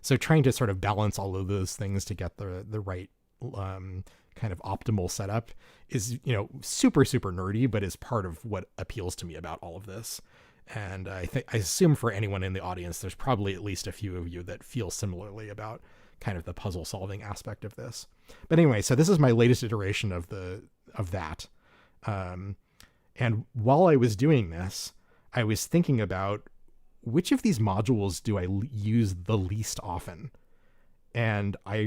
So trying to sort of balance all of those things to get the right kind of optimal setup is, super, super nerdy, but is part of what appeals to me about all of this. And I assume for anyone in the audience, there's probably at least a few of you that feel similarly about kind of the puzzle solving aspect of this. But anyway, so this is my latest iteration of that. And while I was doing this, I was thinking about which of these modules do I use the least often. And I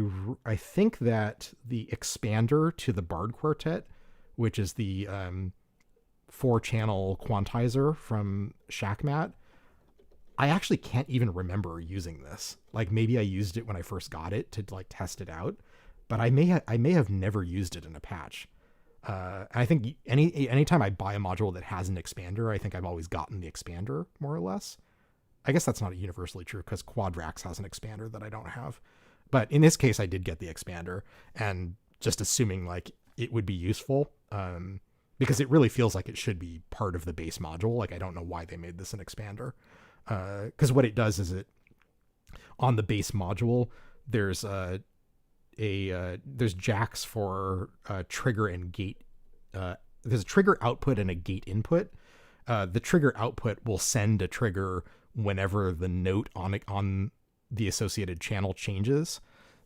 think that the expander to the Bard Quartet, which is the 4-channel quantizer from Shakmat, I actually can't even remember using this. Like maybe I used it when I first got it to like test it out, but I may have never used it in a patch. I think anytime I buy a module that has an expander, I think I've always gotten the expander more or less. I guess that's not universally true because Quadrax has an expander that I don't have. But in this case, I did get the expander, and just assuming like it would be useful, because it really feels like it should be part of the base module. Like I don't know why they made this an expander, because what it does is on the base module, there's there's jacks for trigger and gate. There's a trigger output and a gate input. The trigger output will send a trigger whenever the note on the associated channel changes.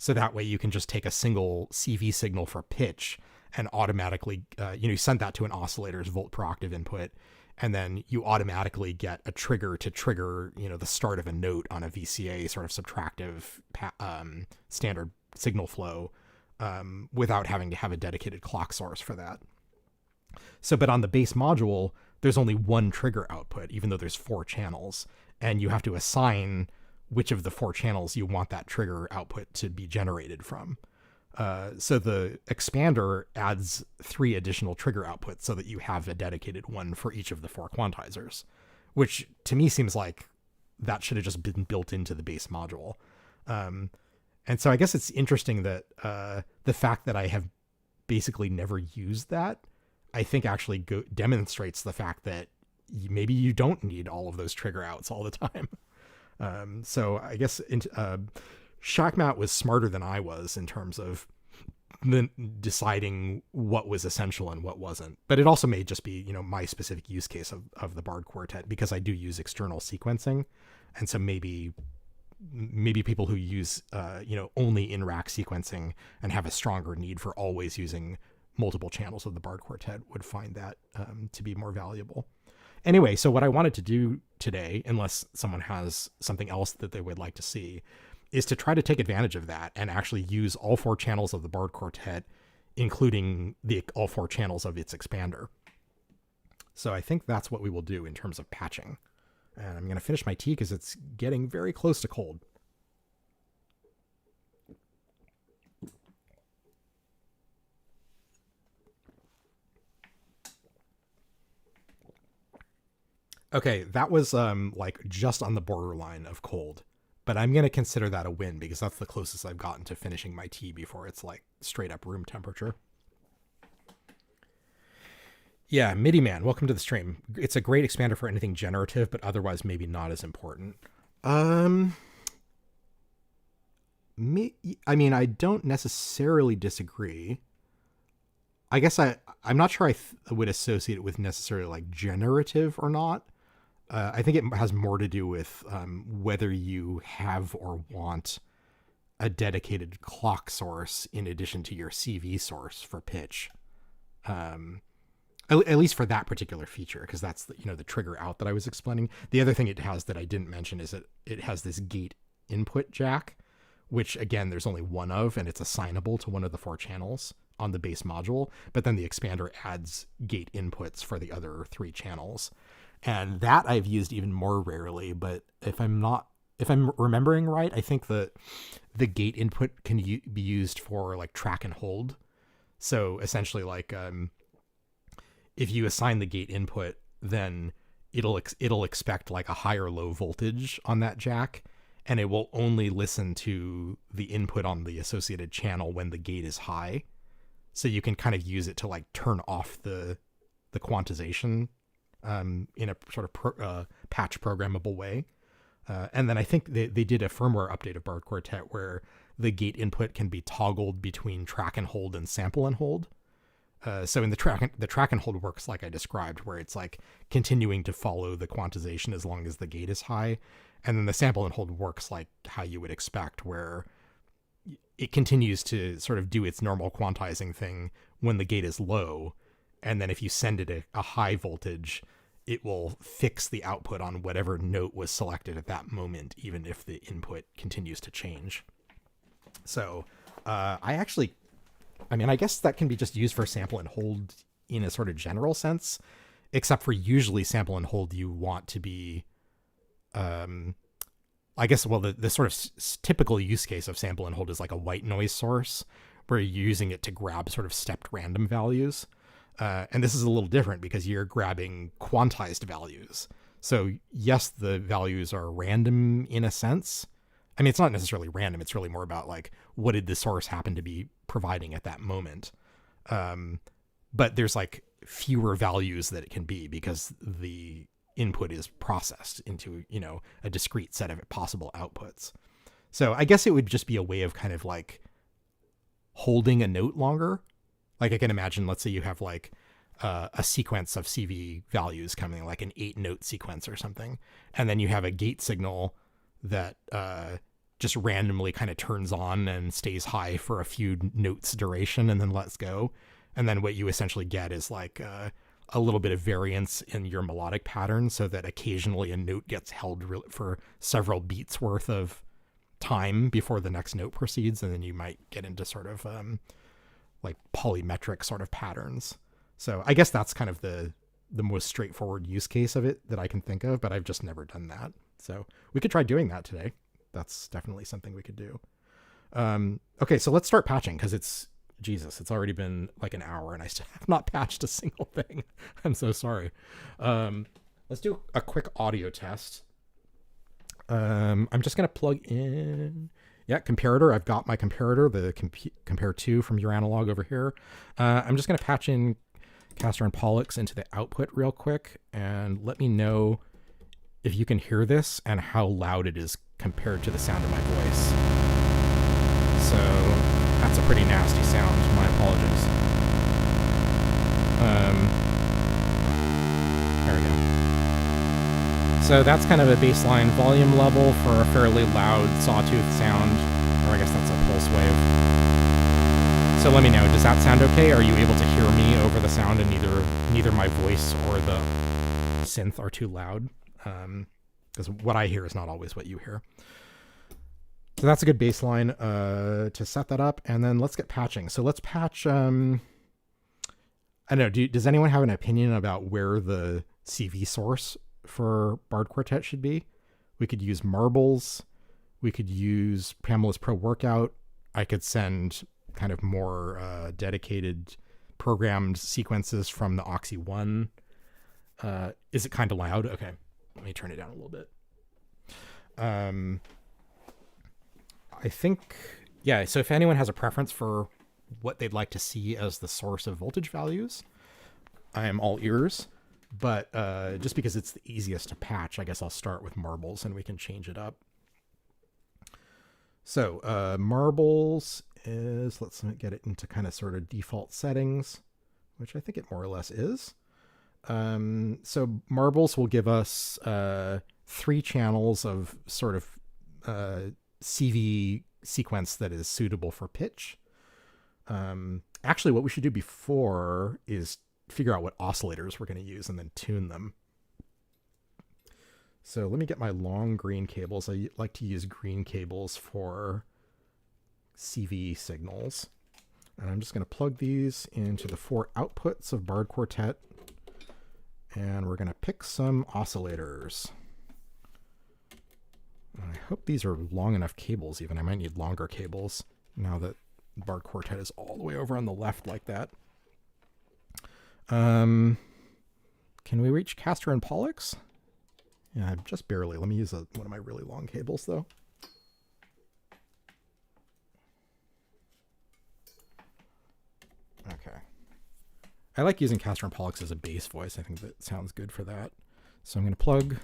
So that way you can just take a single CV signal for pitch and automatically, you send that to an oscillator's volt per octave input, and then you automatically get a trigger to trigger, the start of a note on a VCA sort of subtractive standard signal flow, without having to have a dedicated clock source for that. So, but on the base module, there's only one trigger output, even though there's 4 channels, and you have to assign which of the 4 channels you want that trigger output to be generated from. So the expander adds 3 additional trigger outputs so that you have a dedicated one for each of the 4 quantizers, which to me seems like that should have just been built into the base module. And so I guess it's interesting that the fact that I have basically never used that, I think actually demonstrates the fact that maybe you don't need all of those trigger outs all the time. So I guess Shakmat was smarter than I was in terms of deciding what was essential and what wasn't. But it also may just be, my specific use case of the Bard Quartet, because I do use external sequencing. And so maybe people who use, only in-rack sequencing and have a stronger need for always using multiple channels of the Bard Quartet would find that to be more valuable. Anyway, so what I wanted to do today, unless someone has something else that they would like to see, is to try to take advantage of that and actually use all 4 channels of the Bard Quartet, including all 4 channels of its expander. So I think that's what we will do in terms of patching. And I'm going to finish my tea because it's getting very close to cold. Okay, that was just on the borderline of cold. But I'm going to consider that a win because that's the closest I've gotten to finishing my tea before it's straight up room temperature. Yeah, MIDI Man, welcome to the stream. It's a great expander for anything generative, but otherwise maybe not as important. I I don't necessarily disagree. I guess I'm not sure I would associate it with necessarily generative or not. I think it has more to do with whether you have or want a dedicated clock source in addition to your CV source for pitch. At least for that particular feature, because that's the trigger out that I was explaining. The other thing it has that I didn't mention is that it has this gate input jack, which again, there's only one of, and it's assignable to one of the 4 channels on the base module, but then the expander adds gate inputs for the other 3 channels. And that I've used even more rarely, but if I'm remembering right, I think that the gate input can be used for track and hold. So essentially if you assign the gate input, then it'll expect a high or low voltage on that jack, and it will only listen to the input on the associated channel when the gate is high. So you can kind of use it to turn off the quantization in a sort of patch programmable way. And then I think they did a firmware update of Bard Quartet where the gate input can be toggled between track and hold and sample and hold. So in the track and hold works like I described, where it's continuing to follow the quantization as long as the gate is high. And then the sample and hold works like how you would expect, where it continues to sort of do its normal quantizing thing when the gate is low. And then if you send it a high voltage, it will fix the output on whatever note was selected at that moment, even if the input continues to change. So I guess that can be just used for sample and hold in a sort of general sense, except for usually sample and hold you want to be, the sort of typical use case of sample and hold is a white noise source where you're using it to grab sort of stepped random values. And this is a little different because you're grabbing quantized values. So yes, the values are random in a sense. It's not necessarily random. It's really more about what did the source happen to be providing at that moment. But there's fewer values that it can be because the input is processed into, a discrete set of possible outputs. So I guess it would just be a way of kind of holding a note longer. I can imagine, let's say you have a sequence of CV values coming, an 8-note sequence or something. And then you have a gate signal that just randomly kind of turns on and stays high for a few notes duration and then lets go. And then what you essentially get is like a little bit of variance in your melodic pattern, so that occasionally a note gets held for several beats worth of time before the next note proceeds. And then you might get into sort of like polymetric sort of patterns. So I guess that's kind of the most straightforward use case of it that I can think of, but I've just never done that. So we could try doing that today. That's definitely something we could do. Okay, so let's start patching, because it's already been like an hour and I still have not patched a single thing. I'm so sorry. Let's do a quick audio test. I'm just going to plug in. Yeah, comparator. I've got my comparator, the compare 2 from your analog over here. I'm just going to patch in Castor and Pollux into the output real quick, and let me know if you can hear this and how loud it is compared to the sound of my voice. So that's a pretty nasty sound. My apologies. There we go. So that's kind of a baseline volume level for a fairly loud sawtooth sound, or I guess that's a pulse wave. So let me know, does that sound okay? Are you able to hear me over the sound, and neither my voice or the synth are too loud? Because what I hear is not always what you hear. So that's a good baseline to set that up, and then let's get patching. So let's patch, I don't know, does anyone have an opinion about where the CV source for Bard Quartet should be? We could use marbles. We could use Pamela's Pro Workout. I could send kind of more dedicated programmed sequences from the Oxy 1. Is it kind of loud? Okay, let me turn it down a little bit. I think, yeah, so if anyone has a preference for what they'd like to see as the source of voltage values, I am all ears. But just because it's the easiest to patch, I guess I'll start with marbles and we can change it up. So marbles is, let's get it into kind of sort of default settings, which I think it more or less is. So marbles will give us 3 channels of sort of CV sequence that is suitable for pitch. Actually, what we should do before is figure out what oscillators we're going to use and then tune them. So let me get my long green cables. I like to use green cables for CV signals. And I'm just going to plug these into the 4 outputs of Bard Quartet. And we're going to pick some oscillators. I hope these are long enough cables even. I might need longer cables now that Bard Quartet is all the way over on the left like that. Can we reach Castor and Pollux? Yeah, just barely. Let me use one of my really long cables though. Okay. I like using Castor and Pollux as a bass voice. I think that sounds good for that. So I'm going to plug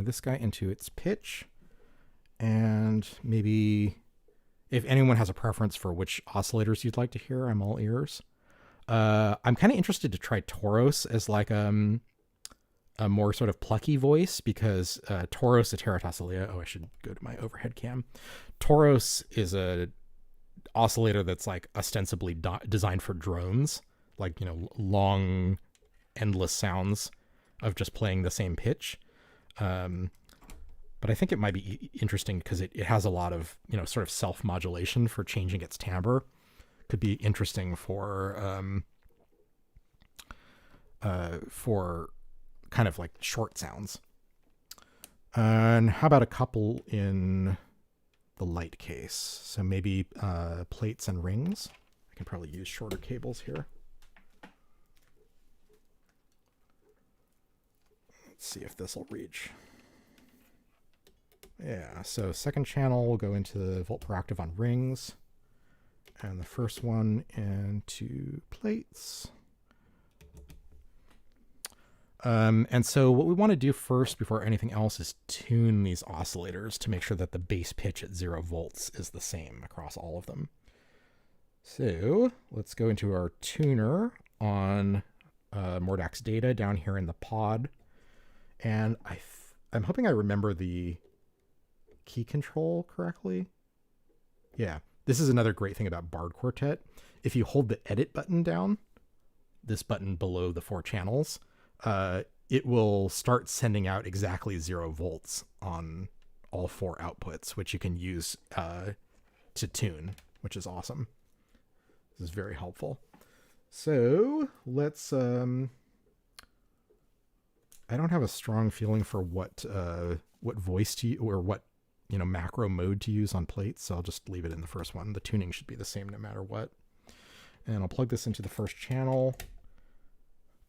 this guy into its pitch. And maybe if anyone has a preference for which oscillators you'd like to hear, I'm all ears. I'm kind of interested to try Tauros as like a more sort of plucky voice, because Tauros Ateratosilea, I should go to my overhead cam. Tauros is a oscillator that's like ostensibly designed for drones, like, you know, long, endless sounds of just playing the same pitch. But I think it might be interesting because it has a lot of, you know, sort of self-modulation for changing its timbre. Could be interesting for kind of like short sounds. And how about a couple in the light case? So maybe plates and rings. I can probably use shorter cables here. Let's see if this will reach. Yeah, so second channel will go into the volt per octave on rings, and the first one into plates. And so what we want to do first before anything else is tune these oscillators to make sure that the base pitch at 0 volts is the same across all of them. So let's go into our tuner on Mordax data down here in the pod. And I'm hoping I remember the key control correctly. Yeah, this is another great thing about Bard Quartet. If you hold the edit button down, this button below the 4 channels, it will start sending out exactly 0 volts on all 4 outputs, which you can use to tune, which is awesome. This is very helpful. So let's, I don't have a strong feeling for what voice to, or what, macro mode to use on plates. So I'll just leave it in the first one. The tuning should be the same no matter what. And I'll plug this into the first channel.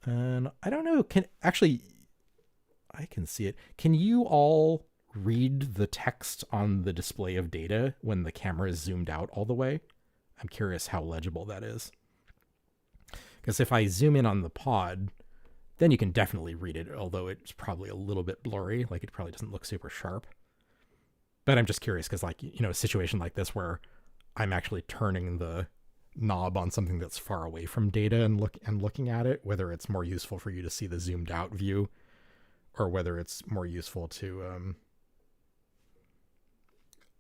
And I don't know, I can see it. Can you all read the text on the display of data when the camera is zoomed out all the way? I'm curious how legible that is. Because if I zoom in on the pod, then you can definitely read it, although it's probably a little bit blurry. Like, it probably doesn't look super sharp. But I'm just curious because, like, a situation like this where I'm actually turning the knob on something that's far away from data and looking at it, whether it's more useful for you to see the zoomed out view or whether it's more useful to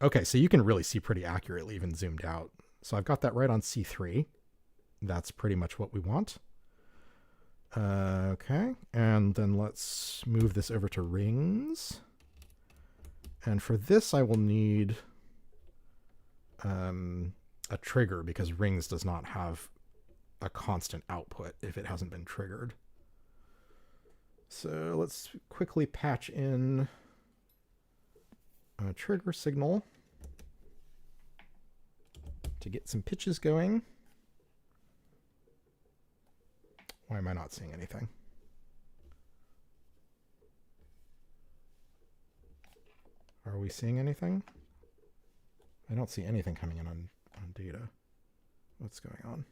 okay, so you can really see pretty accurately even zoomed out. So I've got that right on C3. That's pretty much what we want. Okay, and then let's move this over to rings. And for this, I will need a trigger because rings does not have a constant output if it hasn't been triggered. So let's quickly patch in a trigger signal to get some pitches going. Why am I not seeing anything? Are we seeing anything? I don't see anything coming in on data. What's going on?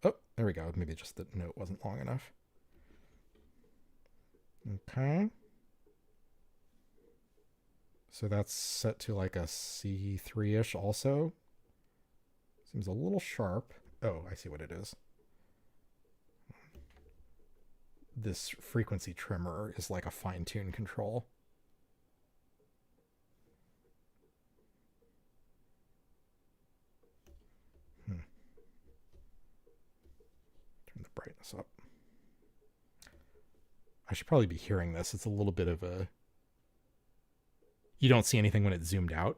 Oh, there we go. Maybe just the note wasn't long enough. Okay. So that's set to like a C3-ish also. Seems a little sharp. Oh, I see what it is. This frequency trimmer is like a fine-tune control. Turn the brightness up. I should probably be hearing this. It's a little bit of a... You don't see anything when it's zoomed out?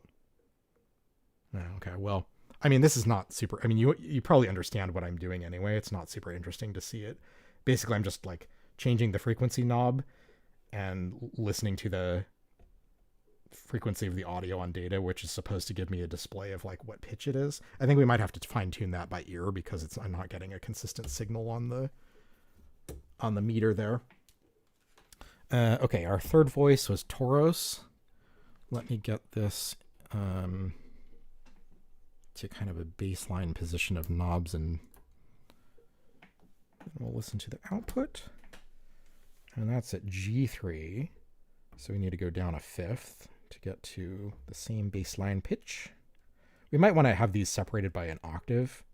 No, okay, well, I mean, this is not super... I mean, you probably understand what I'm doing anyway. It's not super interesting to see it. Basically, I'm just like changing the frequency knob and listening to the frequency of the audio on data, which is supposed to give me a display of like what pitch it is. I think we might have to fine tune that by ear because I'm not getting a consistent signal on the meter there. Okay, our third voice was Tauros. Let me get this to kind of a baseline position of knobs, and we'll listen to the output. And that's at G3. So we need to go down a fifth to get to the same baseline pitch. We might want to have these separated by an octave.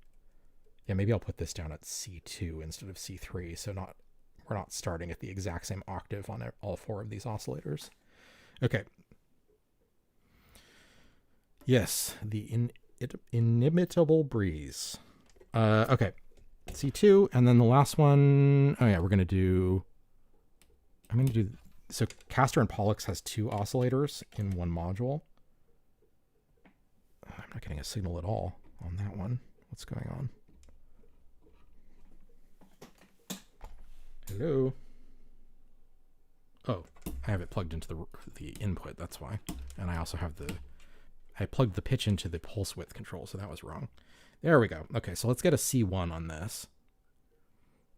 Yeah, maybe I'll put this down at C2 instead of C3, so we're not starting at the exact same octave on all 4 of these oscillators. Okay. Yes, the inimitable breeze. Okay, C2, and then the last one, oh yeah, I'm going to do, so Castor and Pollux has 2 oscillators in one module. I'm not getting a signal at all on that one. What's going on? Hello? Oh, I have it plugged into the input, that's why. And I also have I plugged the pitch into the pulse width control, so that was wrong. There we go. Okay, so let's get a C1 on this.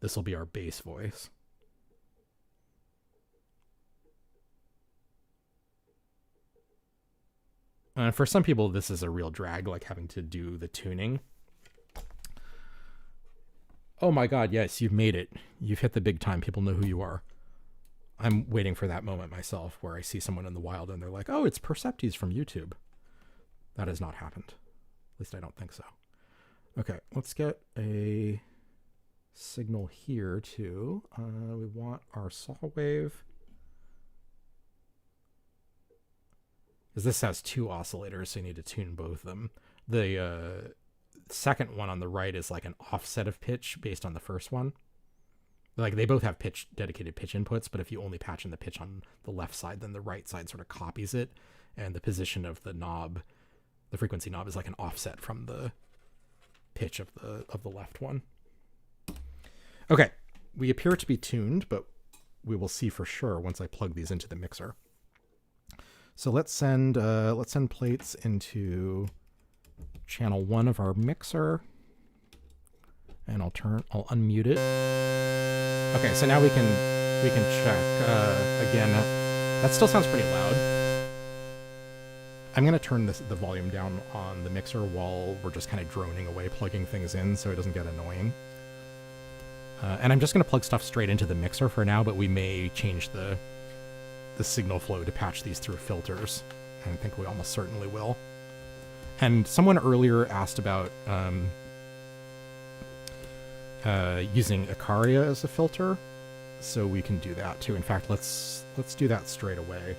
This will be our bass voice. For some people, this is a real drag, like having to do the tuning. Oh my god, yes, you've made it. You've hit the big time. People know who you are. I'm waiting for that moment myself where I see someone in the wild and they're like, oh, it's Perceptes from YouTube. That has not happened. At least I don't think so. Okay, let's get a signal here too. We want our saw wave Because this has 2 oscillators, so you need to tune both of them. The second one on the right is like an offset of pitch based on the first one. Like they both have dedicated pitch inputs, but if you only patch in the pitch on the left side, then the right side sort of copies it, and the position of the knob, the frequency knob, is like an offset from the pitch of the left one. Okay, we appear to be tuned, but we will see for sure once I plug these into the mixer. So let's send plates into channel 1 of our mixer, and I'll unmute it. Okay, so now we can check again. That still sounds pretty loud. I'm gonna turn the volume down on the mixer while we're just kind of droning away, plugging things in, so it doesn't get annoying. And I'm just gonna plug stuff straight into the mixer for now, but we may change the signal flow to patch these through filters. I think we almost certainly will. And someone earlier asked about using Icaria as a filter, so we can do that too. In fact, let's do that straight away.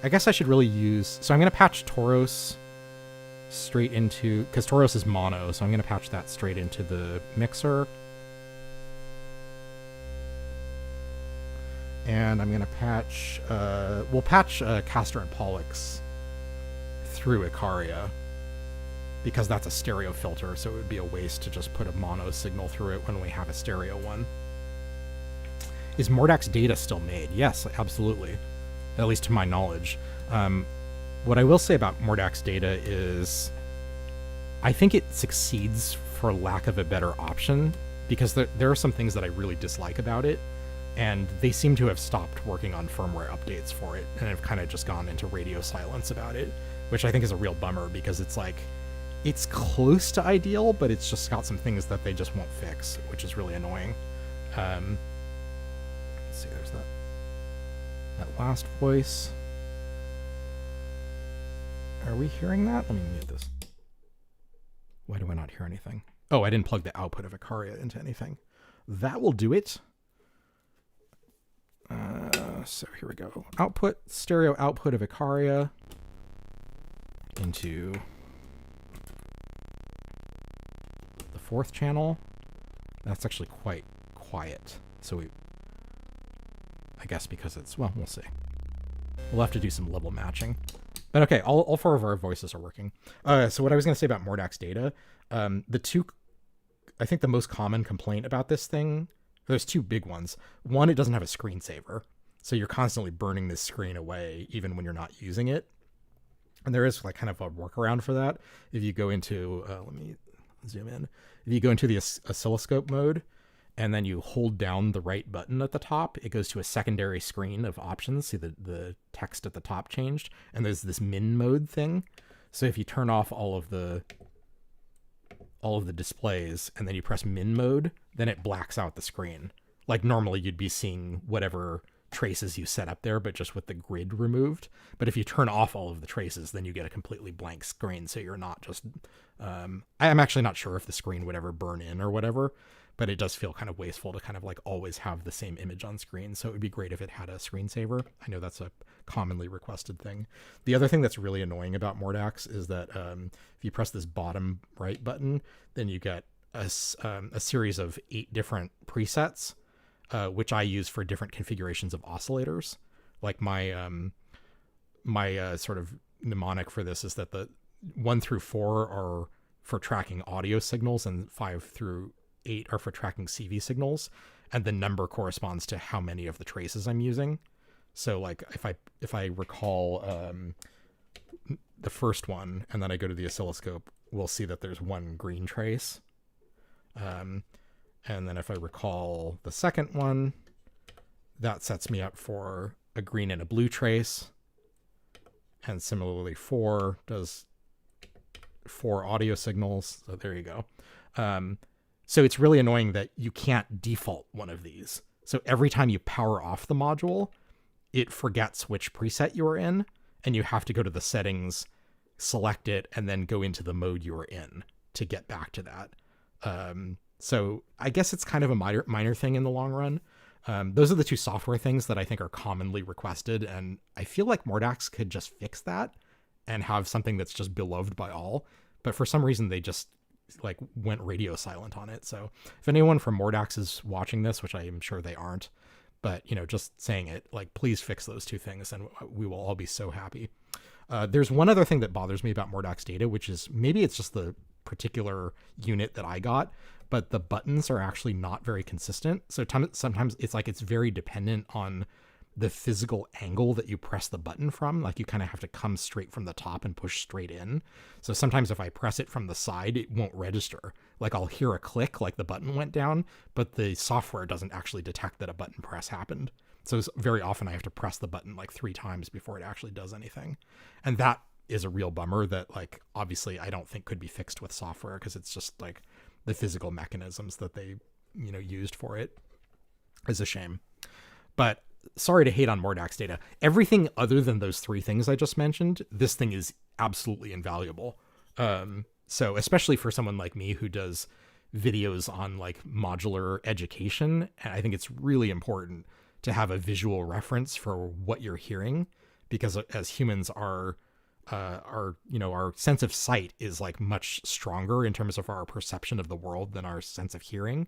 I guess I should really use, so I'm going to patch Tauros straight into, because Tauros is mono, so I'm going to patch that straight into the mixer. And I'm going to patch, we'll patch Castor and Pollux through Icaria, because that's a stereo filter, so it would be a waste to just put a mono signal through it when we have a stereo one. Is Mordak's data still made? Yes, absolutely. At least to my knowledge. What I will say about Mordak's data is I think it succeeds for lack of a better option, because there are some things that I really dislike about it, and they seem to have stopped working on firmware updates for it and have kind of just gone into radio silence about it, which I think is a real bummer, because it's like, it's close to ideal, but it's just got some things that they just won't fix, which is really annoying. Let's see, there's that last voice. Are we hearing that? Let me mute this. Why do I not hear anything? Oh, I didn't plug the output of Icaria into anything. That will do it. So here we go. Output, stereo output of Icaria into the 4th channel. That's actually quite quiet. So I guess because it's, well, we'll see. We'll have to do some level matching. But okay, all 4 of our voices are working. So what I was going to say about Mordak's data, I think the most common complaint about this thing, there's 2 big ones. One, it doesn't have a screensaver. So you're constantly burning this screen away, even when you're not using it. And there is like kind of a workaround for that. If you go into, let me zoom in. If you go into the oscilloscope mode, and then you hold down the right button at the top, it goes to a secondary screen of options. See the text at the top changed, and there's this min mode thing. So if you turn off all of the displays and then you press min mode, then it blacks out the screen. Like normally you'd be seeing whatever traces you set up there, but just with the grid removed. But if you turn off all of the traces, then you get a completely blank screen. So you're not just, I'm actually not sure if the screen would ever burn in or whatever, but it does feel kind of wasteful to kind of like always have the same image on screen. So it would be great if it had a screensaver. I know that's a commonly requested thing. The other thing that's really annoying about Mordak's is that if you press this bottom right button, then you get a series of 8 different presets, which I use for different configurations of oscillators. Like my sort of mnemonic for this is that the 1 through 4 are for tracking audio signals, and 5 through 8 are for tracking CV signals, and the number corresponds to how many of the traces I'm using. So like if I recall the first one, and then I go to the oscilloscope, we'll see that there's 1 green trace. And then if I recall the second one, that sets me up for a green and a blue trace. And similarly, 4 does 4 audio signals. So there you go. So it's really annoying that you can't default one of these. So every time you power off the module, it forgets which preset you are in, and you have to go to the settings, select it, and then go into the mode you are in to get back to that. So I guess it's kind of a minor thing in the long run. Those are the two software things that I think are commonly requested, and I feel like Mordax could just fix that and have something that's just beloved by all. But for some reason, they just like went radio silent on it. So if anyone from Mordax is watching this, which I am sure they aren't, but just saying it, like, please fix those two things, and we will all be so happy. There's one other thing that bothers me about Mordax data, which is maybe it's just the particular unit that I got, but the buttons are actually not very consistent. So sometimes it's like it's very dependent on the physical angle that you press the button from. Like you kind of have to come straight from the top and push straight in. So sometimes if I press it from the side, it won't register. Like I'll hear a click like the button went down, but the software doesn't actually detect that a button press happened. So very often I have to press the button like 3 times before it actually does anything. And that is a real bummer that, like, obviously I don't think could be fixed with software, because it's just like the physical mechanisms that they, used for it is a shame. But sorry to hate on Mordax data. Everything other than those 3 things I just mentioned, this thing is absolutely invaluable. So especially for someone like me who does videos on like modular education, I think it's really important to have a visual reference for what you're hearing, because as humans our sense of sight is like much stronger in terms of our perception of the world than our sense of hearing.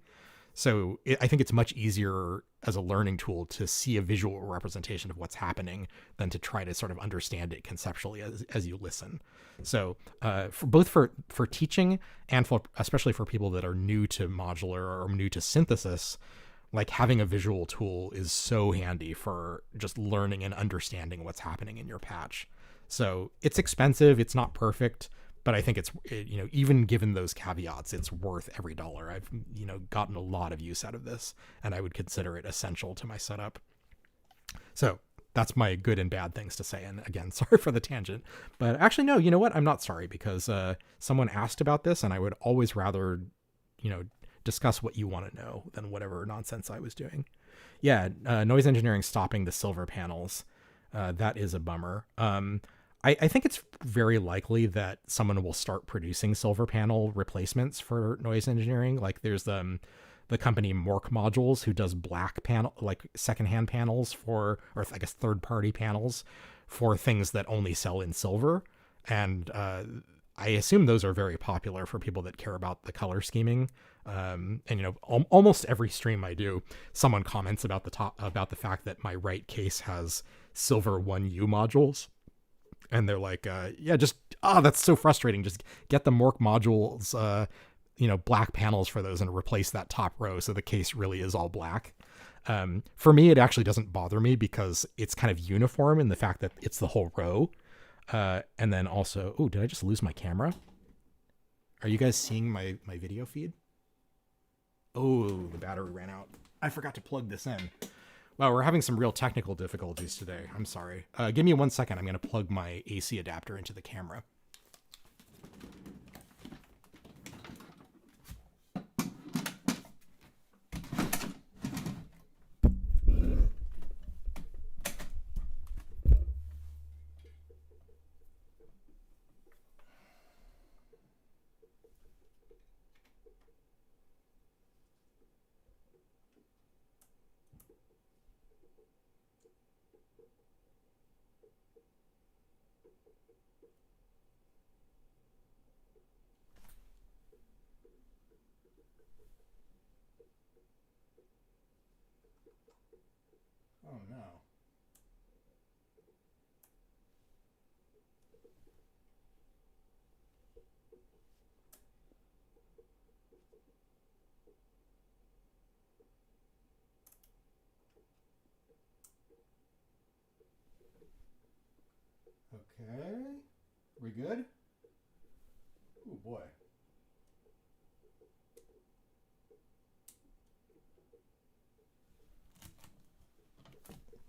So I think it's much easier as a learning tool to see a visual representation of what's happening than to try to sort of understand it conceptually as you listen. So for teaching and especially for people that are new to modular or new to synthesis, like having a visual tool is so handy for just learning and understanding what's happening in your patch. So it's expensive, it's not perfect, but I think it's, even given those caveats, it's worth every dollar. I've, gotten a lot of use out of this, and I would consider it essential to my setup. So that's my good and bad things to say. And again, sorry for the tangent, but actually, no, you know what? I'm not sorry, because someone asked about this, and I would always rather, discuss what you want to know than whatever nonsense I was doing. Yeah, noise engineering stopping the silver panels. That is a bummer. I think it's very likely that someone will start producing silver panel replacements for noise engineering. Like there's the company Mork Modules, who does black panel, like secondhand panels or I guess third-party panels for things that only sell in silver. And I assume those are very popular for people that care about the color scheming. And almost every stream I do, someone comments about the fact that my right case has silver 1U modules. And they're like, that's so frustrating. Just get the Mork Modules, black panels for those and replace that top row so the case really is all black. For me, it actually doesn't bother me because it's kind of uniform in the fact that it's the whole row. And then also, did I just lose my camera? Are you guys seeing my video feed? Oh, the battery ran out. I forgot to plug this in. Wow, we're having some real technical difficulties today. I'm sorry. Give me 1 second. I'm going to plug my AC adapter into the camera. Oh no. Okay. We good? Oh boy.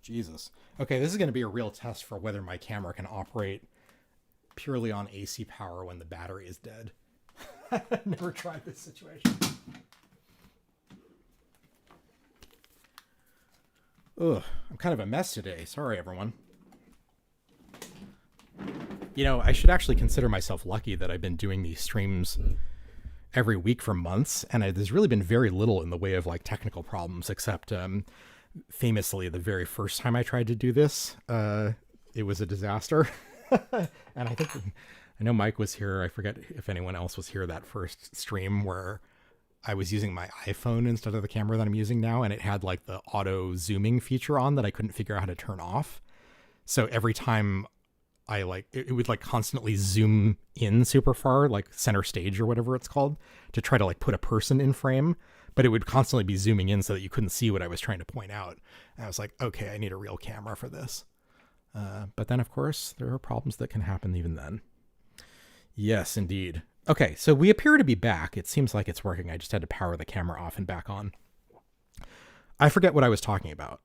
Jesus. Okay, this is going to be a real test for whether my camera can operate purely on AC power when the battery is dead. I've never tried this situation. Ugh, I'm kind of a mess today. Sorry, everyone. I should actually consider myself lucky that I've been doing these streams every week for months, and there's really been very little in the way of like technical problems, except famously, the very first time I tried to do this, it was a disaster. And I know Mike was here. I forget if anyone else was here that first stream where I was using my iPhone instead of the camera that I'm using now, and it had like the auto zooming feature on that I couldn't figure out how to turn off. So every time I it would like constantly zoom in super far, like center stage or whatever it's called, to try to like put a person in frame, but it would constantly be zooming in so that you couldn't see what I was trying to point out. And I was like, okay, I need a real camera for this. But then of course there are problems that can happen even then. Yes, indeed. Okay, so we appear to be back. It seems like it's working. I just had to power the camera off and back on. I forget what I was talking about.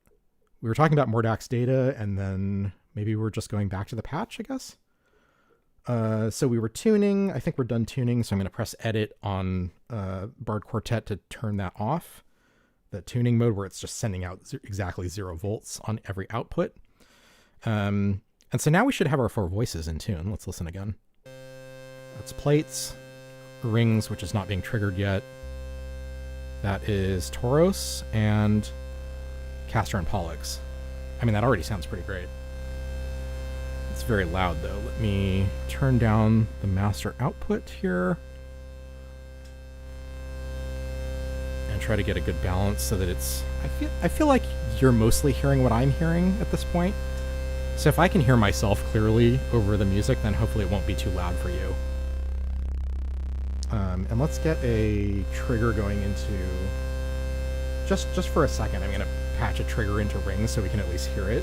We were talking about Mordak's data, and then maybe we're just going back to the patch, I guess. So we were tuning. I think we're done tuning, so I'm going to press edit on Bard Quartet to turn that off. The tuning mode where it's just sending out exactly 0 volts on every output. And so now we should have our 4 voices in tune. Let's listen again. That's plates, rings, which is not being triggered yet. That is Tauros and Castor and Pollux. I mean, that already sounds pretty great. It's very loud though. Let me turn down the master output here and try to get a good balance so that it's, I feel like you're mostly hearing what I'm hearing at this point. So if I can hear myself clearly over the music, then hopefully it won't be too loud for you. And let's get a trigger going into, just for a second, I'm going to patch a trigger into rings so we can at least hear it.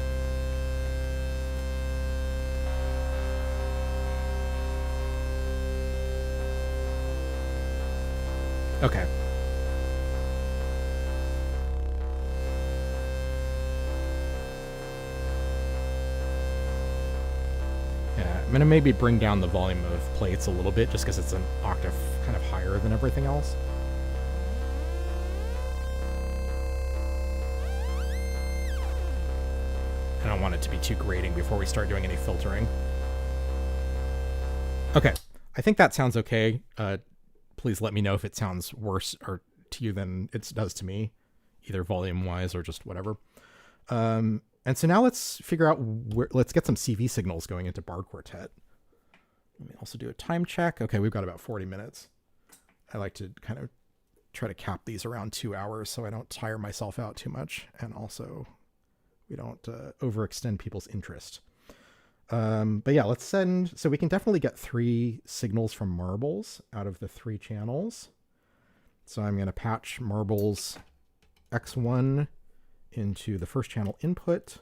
Okay. Yeah, I'm going to maybe bring down the volume of plates a little bit just because it's an octave kind of higher than everything else. I don't want it to be too grating before we start doing any filtering. Okay, I think that sounds okay. Please let me know if it sounds worse or to you than it does to me, either volume-wise or just whatever. And so now let's figure out let's get some CV signals going into Bard Quartet. Let me also do a time check. Okay, we've got about 40 minutes. I like to kind of try to cap these around 2 hours so I don't tire myself out too much, and also we don't overextend people's interest. But yeah, let's send, so we can definitely get 3 signals from marbles out of the 3 channels. So I'm going to patch marbles X1 into the first channel input.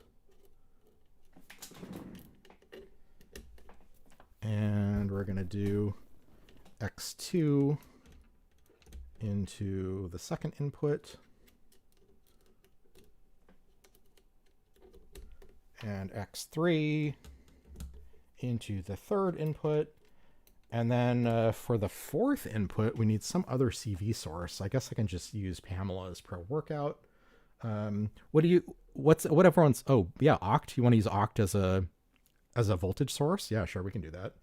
And we're going to do X2 into the second input. And X3 into the third input. And then for the fourth input, we need some other CV source. I guess I can just use Pamela's Pro Workout. What everyone's, oh yeah, Oct. You want to use Oct as a voltage source? Yeah, sure, we can do that.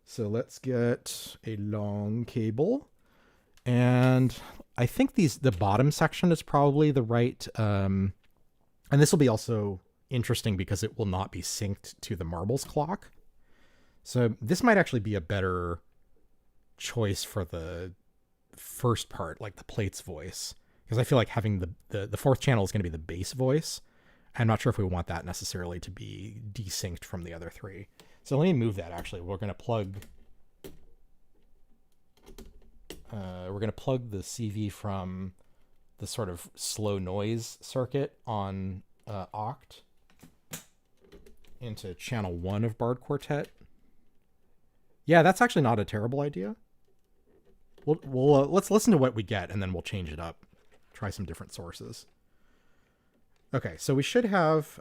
So let's get a long cable. And I think the bottom section is probably the right, and this will be also interesting because it will not be synced to the marbles clock. So this might actually be a better choice for the first part, like the plates voice, because I feel like having the fourth channel is going to be the bass voice. I'm not sure if we want that necessarily to be desynced from the other 3. So let me move that. Actually, we're going to plug the CV from the sort of slow noise circuit on Oct into channel 1 of Bard Quartet. Yeah, that's actually not a terrible idea. Let's listen to what we get, and then we'll change it up. Try some different sources. Okay, so we should have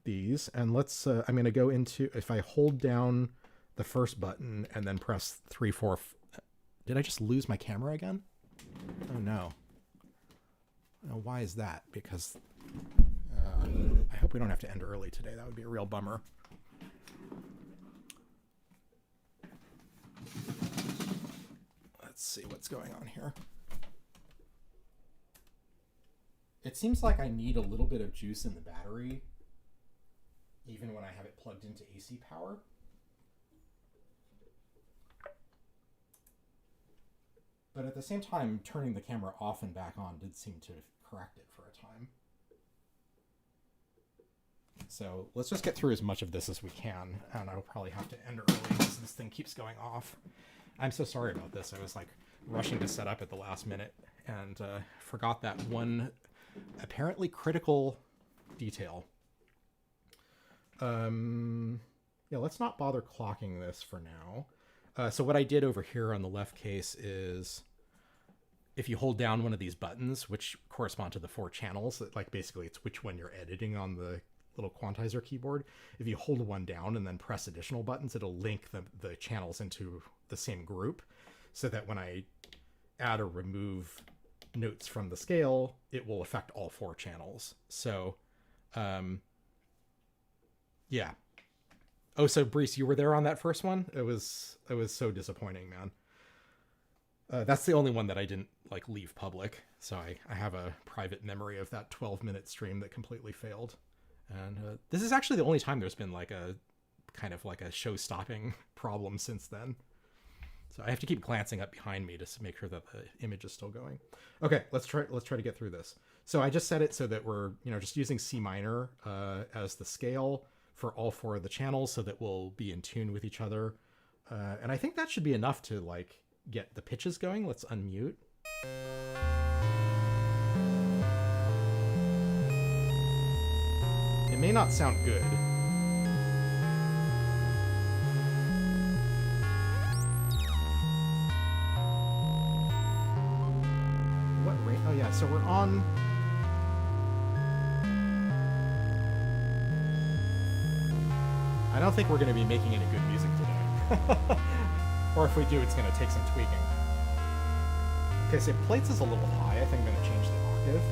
these, and let's, I'm going to go into, if I hold down the first button and then press 3, 4, did I just lose my camera again? Oh no. Why is that? Because I hope we don't have to end early today. That would be a real bummer. Let's see what's going on here. It seems like I need a little bit of juice in the battery, even when I have it plugged into AC power. But at the same time, turning the camera off and back on did seem to correct it for a time. So let's just get through as much of this as we can, and I'll probably have to end early because this thing keeps going off. I'm so sorry about this. I was like rushing to set up at the last minute and forgot that one apparently critical detail. Yeah, let's not bother clocking this for now. So what I did over here on the left case is if you hold down one of these buttons, which correspond to the 4 channels, like basically it's which one you're editing on the little quantizer keyboard. If you hold one down and then press additional buttons, it'll link the channels into the same group so that when I add or remove notes from the scale, it will affect all 4 channels. So, yeah. Oh, so Brees, you were there on that first one? It was so disappointing, man. That's the only one that I didn't like leave public. So I have a private memory of that 12-minute stream that completely failed. And this is actually the only time there's been like a kind of like a show-stopping problem since then. So I have to keep glancing up behind me to make sure that the image is still going. Okay, let's try to get through this. So I just set it so that we're just using C minor as the scale for all 4 of the channels, so that we'll be in tune with each other. And I think that should be enough to like get the pitches going. Let's unmute. It may not sound good. What rate? Oh yeah, so we're on. I don't think we're going to be making any good music today. Or if we do, it's going to take some tweaking. Okay, so plates is a little high. I think I'm going to change the octave.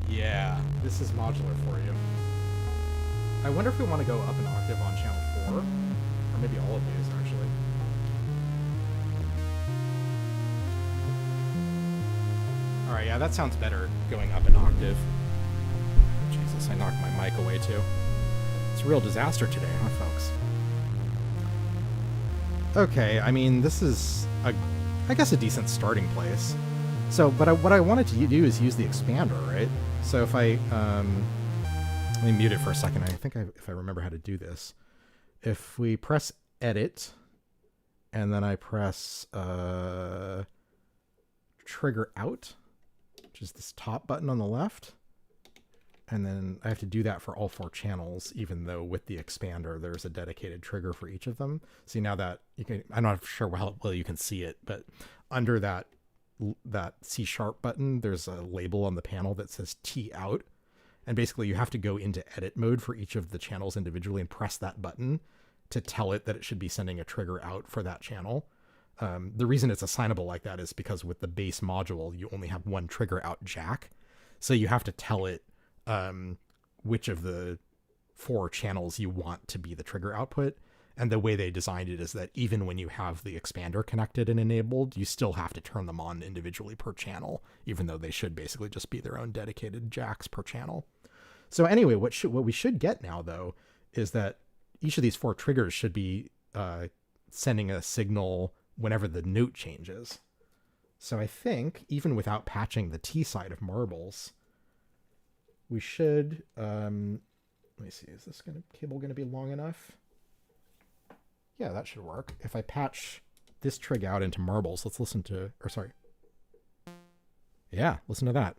Yeah, this is modular for you. I wonder if we want to go up an octave on channel 4, or maybe all of these, actually. Alright, yeah, that sounds better, going up an octave. Jesus, I knocked my mic away, too. It's a real disaster today, huh, folks? Okay, I mean, this is, I guess, a decent starting place. So, but what I wanted to do is use the expander, right? So if I, let me mute it for a second. I think if I remember how to do this. If we press edit, and then I press trigger out, which is this top button on the left, and then I have to do that for all 4 channels, even though with the expander there's a dedicated trigger for each of them. See, now that you can, I'm not sure how well you can see it, but under that C# button, there's a label on the panel that says T out. And basically you have to go into edit mode for each of the channels individually and press that button to tell it that it should be sending a trigger out for that channel. The reason it's assignable like that is because with the base module, you only have one trigger out jack. So you have to tell it which of the 4 channels you want to be the trigger output. And the way they designed it is that even when you have the expander connected and enabled, you still have to turn them on individually per channel, even though they should basically just be their own dedicated jacks per channel. So anyway, what we should get now, though, is that each of these 4 triggers should be sending a signal whenever the note changes. So I think, even without patching the T side of marbles, we should... let me see, is this cable going to be long enough? Yeah, that should work. If I patch this trig out into marbles, let's listen to... Or sorry. Yeah, listen to that.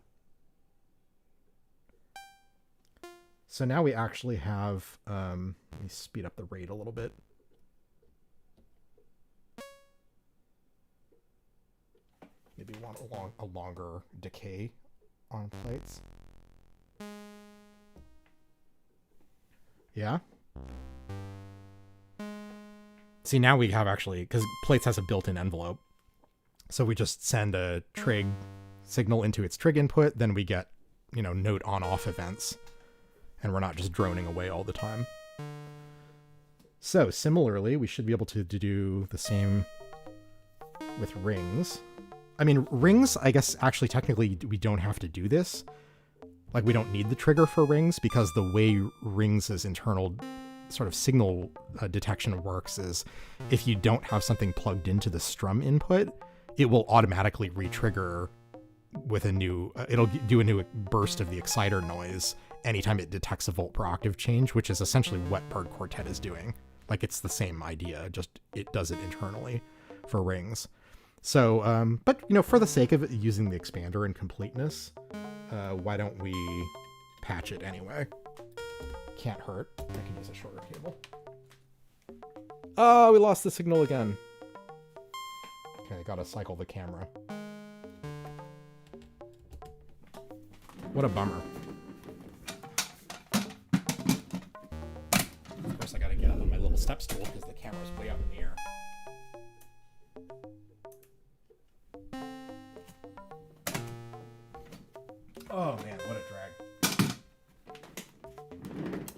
So now we actually have... let me speed up the rate a little bit. Maybe want a longer decay on plates. Yeah? See, now we have actually, because Plates has a built-in envelope. So we just send a trig signal into its trig input, then we get, note on-off events. And we're not just droning away all the time. So similarly, we should be able to do the same with rings. I mean, rings, I guess, actually, technically, we don't have to do this. Like, we don't need the trigger for rings, because the way rings' internal sort of signal detection works is if you don't have something plugged into the strum input, it will automatically re-trigger with a new, it'll do a new burst of the exciter noise anytime it detects a volt per octave change, which is essentially what Bird Quartet is doing. Like, it's the same idea, just it does it internally for rings. So, but, for the sake of it, using the expander and completeness, why don't we patch it anyway? Can't hurt. I can use a shorter cable. Oh, we lost the signal again. Okay, gotta cycle the camera. What a bummer. Of course, I gotta get up on my little step stool because the camera's way up in the air. Oh man, what a drag.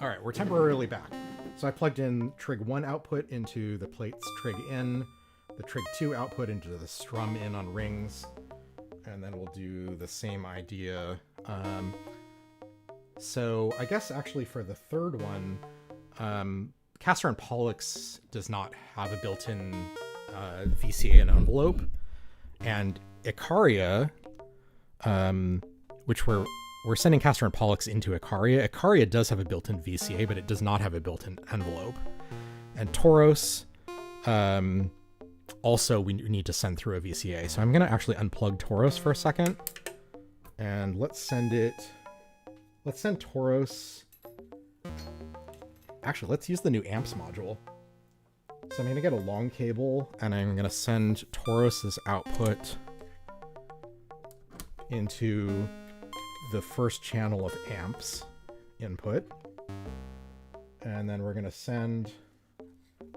All right, we're temporarily back. So I plugged in trig 1 output into the Plates trig in, the trig 2 output into the strum in on rings, and then we'll do the same idea. So I guess actually for the third one, Castor and Pollux does not have a built-in VCA and envelope, and Icaria, which we're sending Castor and Pollux into Icaria. Icaria does have a built-in VCA, but it does not have a built-in envelope. And Tauros, also we need to send through a VCA. So I'm going to actually unplug Tauros for a second. And let's send Tauros. Actually, let's use the new amps module. So I'm going to get a long cable, and I'm going to send Tauros's output into the first channel of amps input. And then we're going to send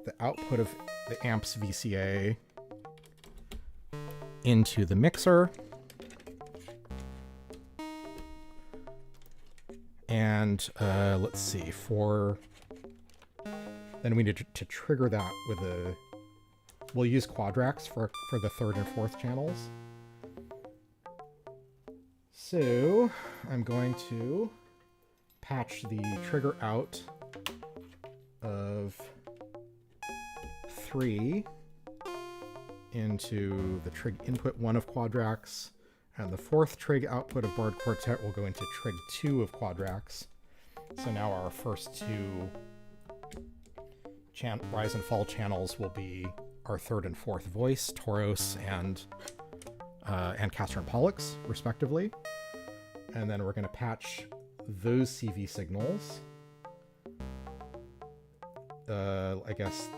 the output of the amps VCA into the mixer. And let's see, then we need to trigger that with we'll use quadracs for the third and fourth channels. So I'm going to patch the trigger out of 3 into the trig input 1 of quadracs, and the fourth trig output of Bird Quartet will go into trig 2 of quadracs. So now our first two rise and fall channels will be our third and fourth voice, Tauros and Castor and Pollux, respectively. And then we're going to patch those CV signals. I guess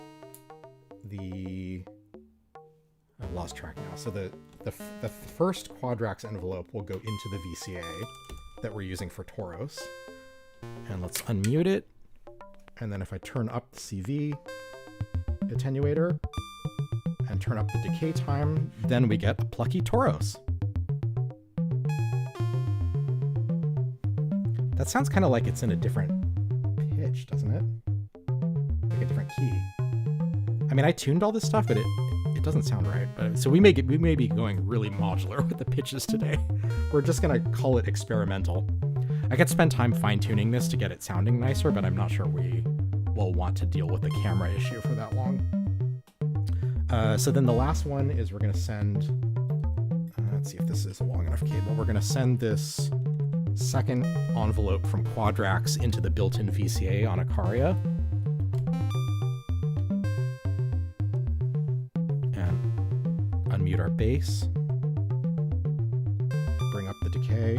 I've lost track now. So the first quadracs envelope will go into the VCA that we're using for Tauros. And let's unmute it. And then if I turn up the CV attenuator and turn up the decay time, then we get a plucky Tauros. That sounds kind of like it's in a different pitch, doesn't it? Like a different key. I mean, I tuned all this stuff, but it doesn't sound right. So we may be going really modular with the pitches today. We're just gonna call it experimental. I could spend time fine-tuning this to get it sounding nicer, but I'm not sure we will want to deal with the camera issue for that long. So then the last one is we're gonna send, let's see if this is a long enough cable. We're gonna send this second envelope from quadracs into the built-in VCA on Icaria. And unmute our bass. Bring up the decay.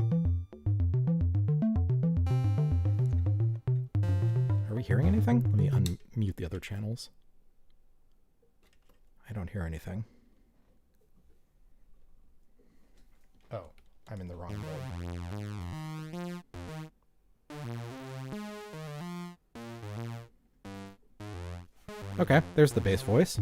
Are we hearing anything? Let me unmute the other channels. I don't hear anything. Oh, I'm in the wrong mode. Okay, there's the bass voice.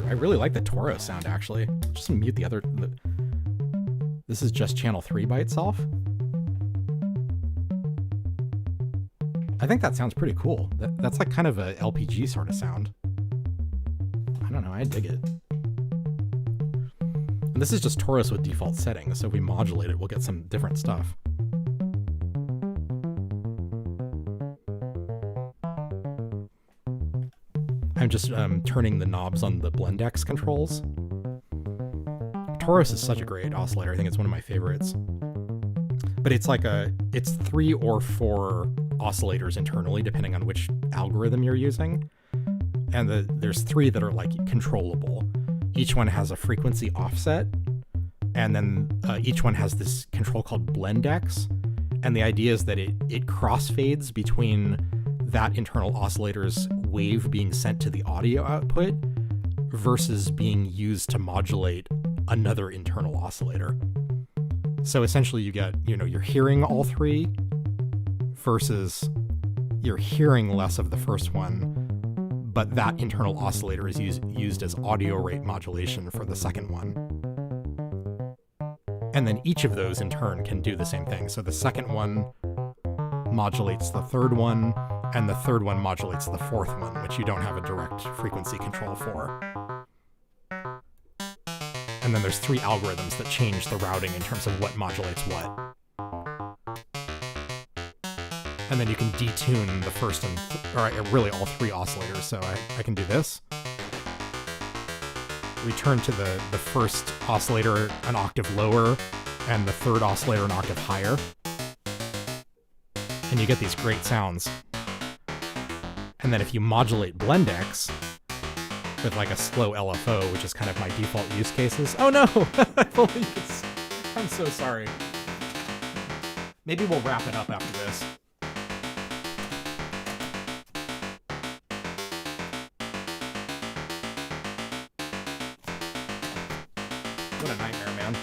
I really like the Toro sound, actually. I'll just mute the other... This is just channel 3 by itself. I think that sounds pretty cool. That's like kind of a LPG sort of sound. I don't know, I dig it. And this is just Taurus with default settings, so if we modulate it, we'll get some different stuff. I'm just turning the knobs on the Blendex controls. Taurus is such a great oscillator. I think it's one of my favorites. But it's like it's 3 or 4 oscillators internally, depending on which algorithm you're using. And there's 3 that are like controllable. Each one has a frequency offset, and then each one has this control called Blendex. And the idea is that it crossfades between that internal oscillator's wave being sent to the audio output versus being used to modulate another internal oscillator. So essentially you get, you're hearing all 3 versus you're hearing less of the first one, but that internal oscillator is used as audio rate modulation for the second one. And then each of those in turn can do the same thing. So the second one modulates the third one, and the third one modulates the fourth one, which you don't have a direct frequency control for. And then there's 3 algorithms that change the routing in terms of what modulates what. And then you can detune the first or really all 3 oscillators. So I can do this. We turn to the first oscillator an octave lower, and the third oscillator an octave higher. And you get these great sounds. And then if you modulate Blendex with like a slow LFO, which is kind of my default use cases. Oh no! I'm so sorry. Maybe we'll wrap it up after this. What a nightmare, man.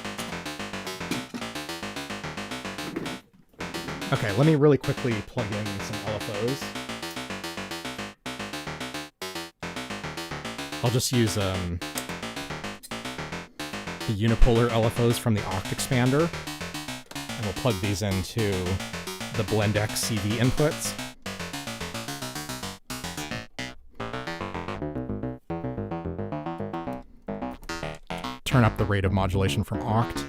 Okay, let me really quickly plug in some LFOs. I'll just use the unipolar LFOs from the Oct Expander, and we'll plug these into the Blendex CV inputs. Turn up the rate of modulation from Oct.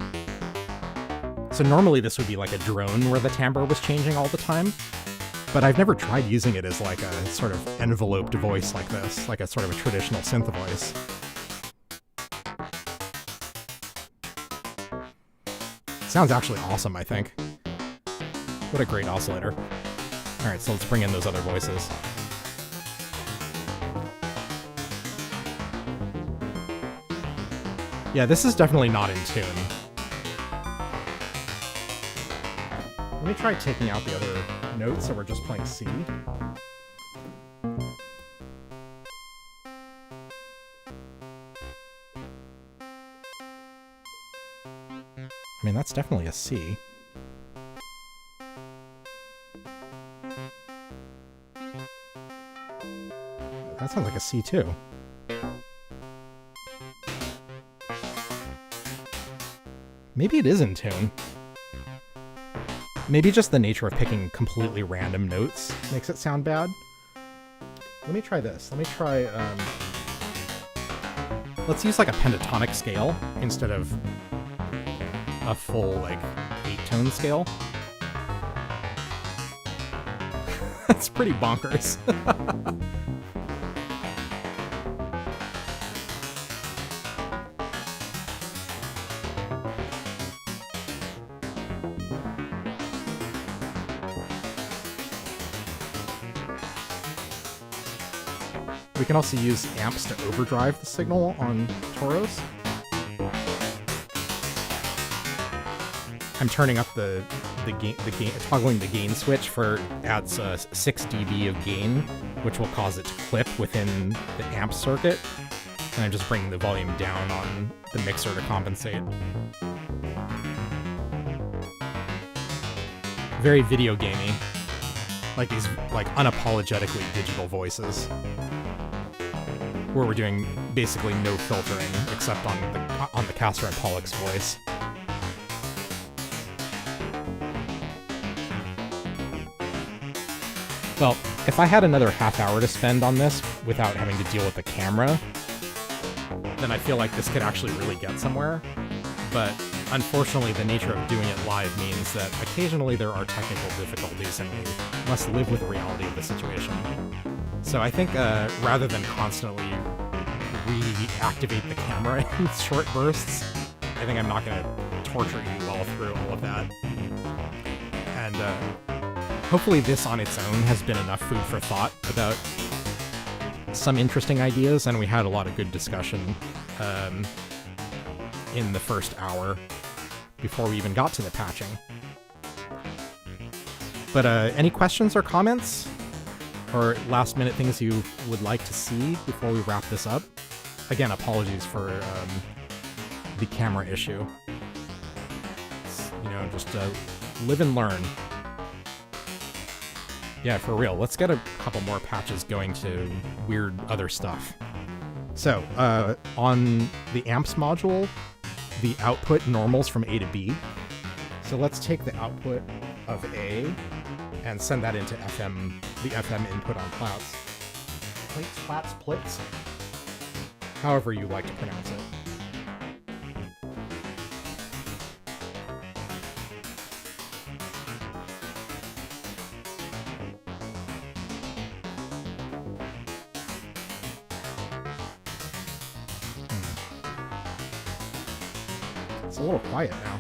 So normally this would be like a drone where the timbre was changing all the time, but I've never tried using it as like a sort of enveloped voice like this, like a sort of a traditional synth voice. Sounds actually awesome, I think. What a great oscillator. Alright, so let's bring in those other voices. Yeah, this is definitely not in tune. Let me try taking out the other notes so we're just playing C. I mean, that's definitely a C. That sounds like a C too. Maybe it is in tune. Maybe just the nature of picking completely random notes makes it sound bad. Let me try this. Let me try, let's use like a pentatonic scale instead of a full, like, 8-tone scale. That's pretty bonkers. We can also use amps to overdrive the signal on Tauros. I'm turning up the gain, toggling the gain switch for adds 6 dB of gain, which will cause it to clip within the amp circuit. And I'm just bringing the volume down on the mixer to compensate. Very video gamey, like these like unapologetically digital voices, where we're doing basically no filtering except on the Castor and Pollux voice. Well, if I had another half hour to spend on this without having to deal with the camera, then I feel like this could actually really get somewhere. But unfortunately, the nature of doing it live means that occasionally there are technical difficulties and we must live with the reality of the situation. So I think rather than constantly reactivate the camera in short bursts, I think I'm not going to torture you all through all of that. And hopefully this on its own has been enough food for thought about some interesting ideas, and we had a lot of good discussion in the first hour before we even got to the patching. But any questions or comments? Or last minute things you would like to see before we wrap this up? Again, apologies for the camera issue. You know, just live and learn. Yeah, for real. Let's get a couple more patches going to weird other stuff. So, on the amps module, the output normals from A to B. So let's take the output of A and send that into FM, the FM input on Plats. Plats? However you like to pronounce it. It's a little quiet now.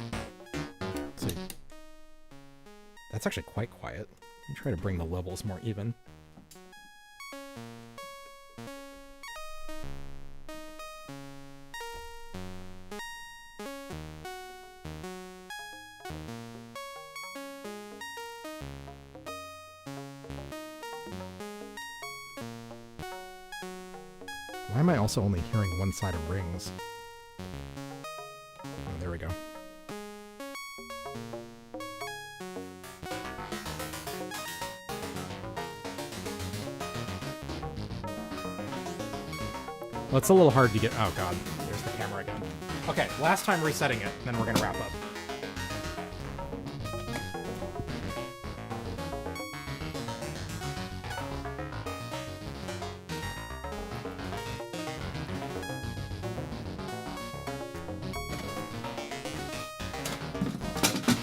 Let's see. That's actually quite quiet. Let me try to bring the levels more even. Why am I also only hearing one side of rings? Oh, there we go. Well, it's a little hard to get... Oh, God. There's the camera again. Okay, last time resetting it, then we're going to wrap up.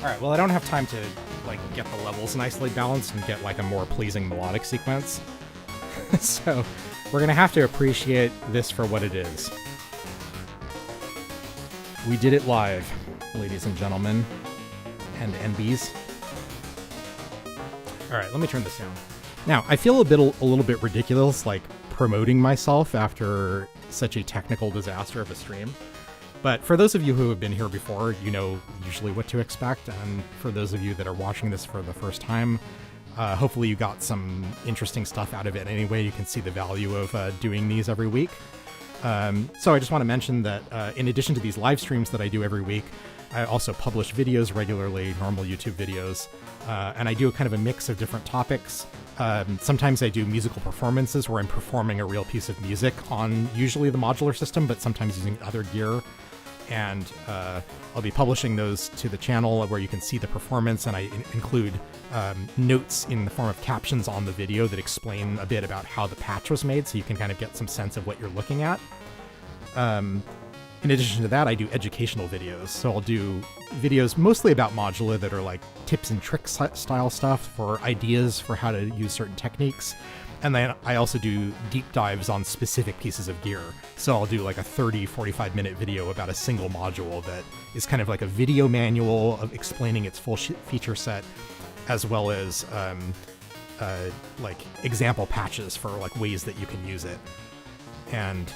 Alright, well, I don't have time to, like, get the levels nicely balanced and get, like, a more pleasing melodic sequence. So... we're going to have to appreciate this for what it is. We did it live, ladies and gentlemen, and NBs. All right, let me turn this down. Now, I feel a little bit ridiculous, like, promoting myself after such a technical disaster of a stream. But for those of you who have been here before, you know usually what to expect. And for those of you that are watching this for the first time, hopefully you got some interesting stuff out of it. Anyway, you can see the value of doing these every week. So I just want to mention that in addition to these live streams that I do every week, I also publish videos regularly, normal YouTube videos, and I do a kind of a mix of different topics. Sometimes I do musical performances where I'm performing a real piece of music on usually the modular system, but sometimes using other gear. And I'll be publishing those to the channel where you can see the performance, and I include notes in the form of captions on the video that explain a bit about how the patch was made, so you can kind of get some sense of what you're looking at. In addition to that, I do educational videos, so I'll do videos mostly about modular that are like tips and tricks style stuff for ideas for how to use certain techniques. And then I also do deep dives on specific pieces of gear. So I'll do like a 30-45 minute video about a single module that is kind of like a video manual of explaining its full feature set, as well as like example patches for like ways that you can use it. And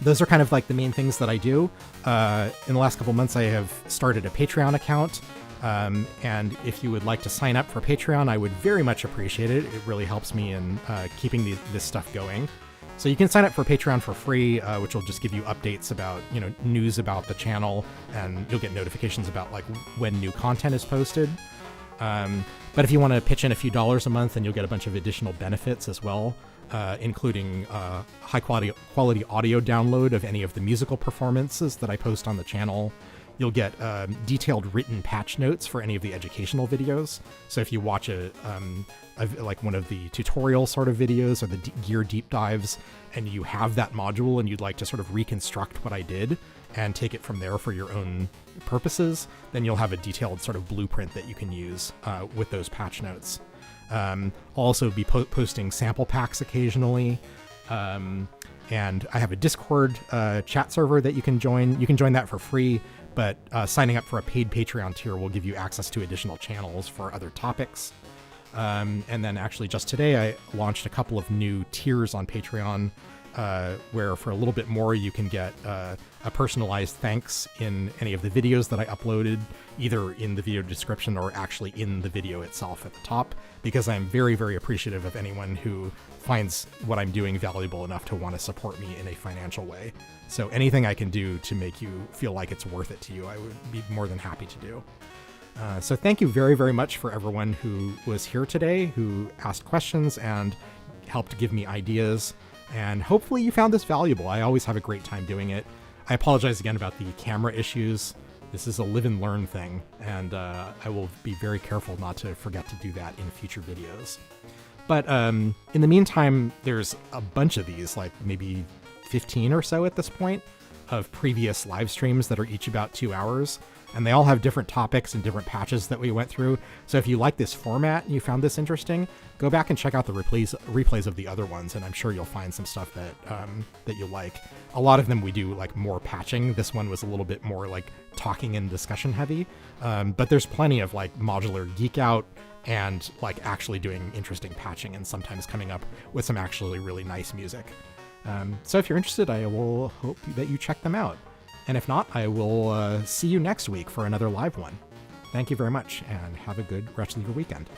those are kind of like the main things that I do. In the last couple months, I have started a Patreon account. And if you would like to sign up for Patreon, I would very much appreciate it. It really helps me in keeping this stuff going. So you can sign up for Patreon for free, which will just give you updates about, news about the channel, and you'll get notifications about like when new content is posted. But if you want to pitch in a few dollars a month, then you'll get a bunch of additional benefits as well, including high quality audio download of any of the musical performances that I post on the channel. You'll get detailed written patch notes for any of the educational videos. So if you watch like one of the tutorial sort of videos or the gear deep dives, and you have that module and you'd like to sort of reconstruct what I did and take it from there for your own purposes, then you'll have a detailed sort of blueprint that you can use with those patch notes. I'll also be posting sample packs occasionally. And I have a Discord chat server that you can join. You can join that for free, but signing up for a paid Patreon tier will give you access to additional channels for other topics. And then actually just today, I launched a couple of new tiers on Patreon, where for a little bit more, you can get a personalized thanks in any of the videos that I uploaded, either in the video description or actually in the video itself at the top, because I'm very, very appreciative of anyone who finds what I'm doing valuable enough to want to support me in a financial way. So anything I can do to make you feel like it's worth it to you, I would be more than happy to do. So thank you very, very much for everyone who was here today, who asked questions and helped give me ideas. And hopefully you found this valuable. I always have a great time doing it. I apologize again about the camera issues. This is a live and learn thing, and I will be very careful not to forget to do that in future videos. But in the meantime, there's a bunch of these, like maybe 15 or so at this point, of previous live streams that are each about 2 hours. And they all have different topics and different patches that we went through. So if you like this format and you found this interesting, go back and check out the replays of the other ones, and I'm sure you'll find some stuff that you'll like. A lot of them we do like more patching. This one was a little bit more like talking and discussion heavy. But there's plenty of like modular geek out and like actually doing interesting patching and sometimes coming up with some actually really nice music. So if you're interested, I will hope that you check them out. And if not, I will see you next week for another live one. Thank you very much, and have a good rest of your weekend.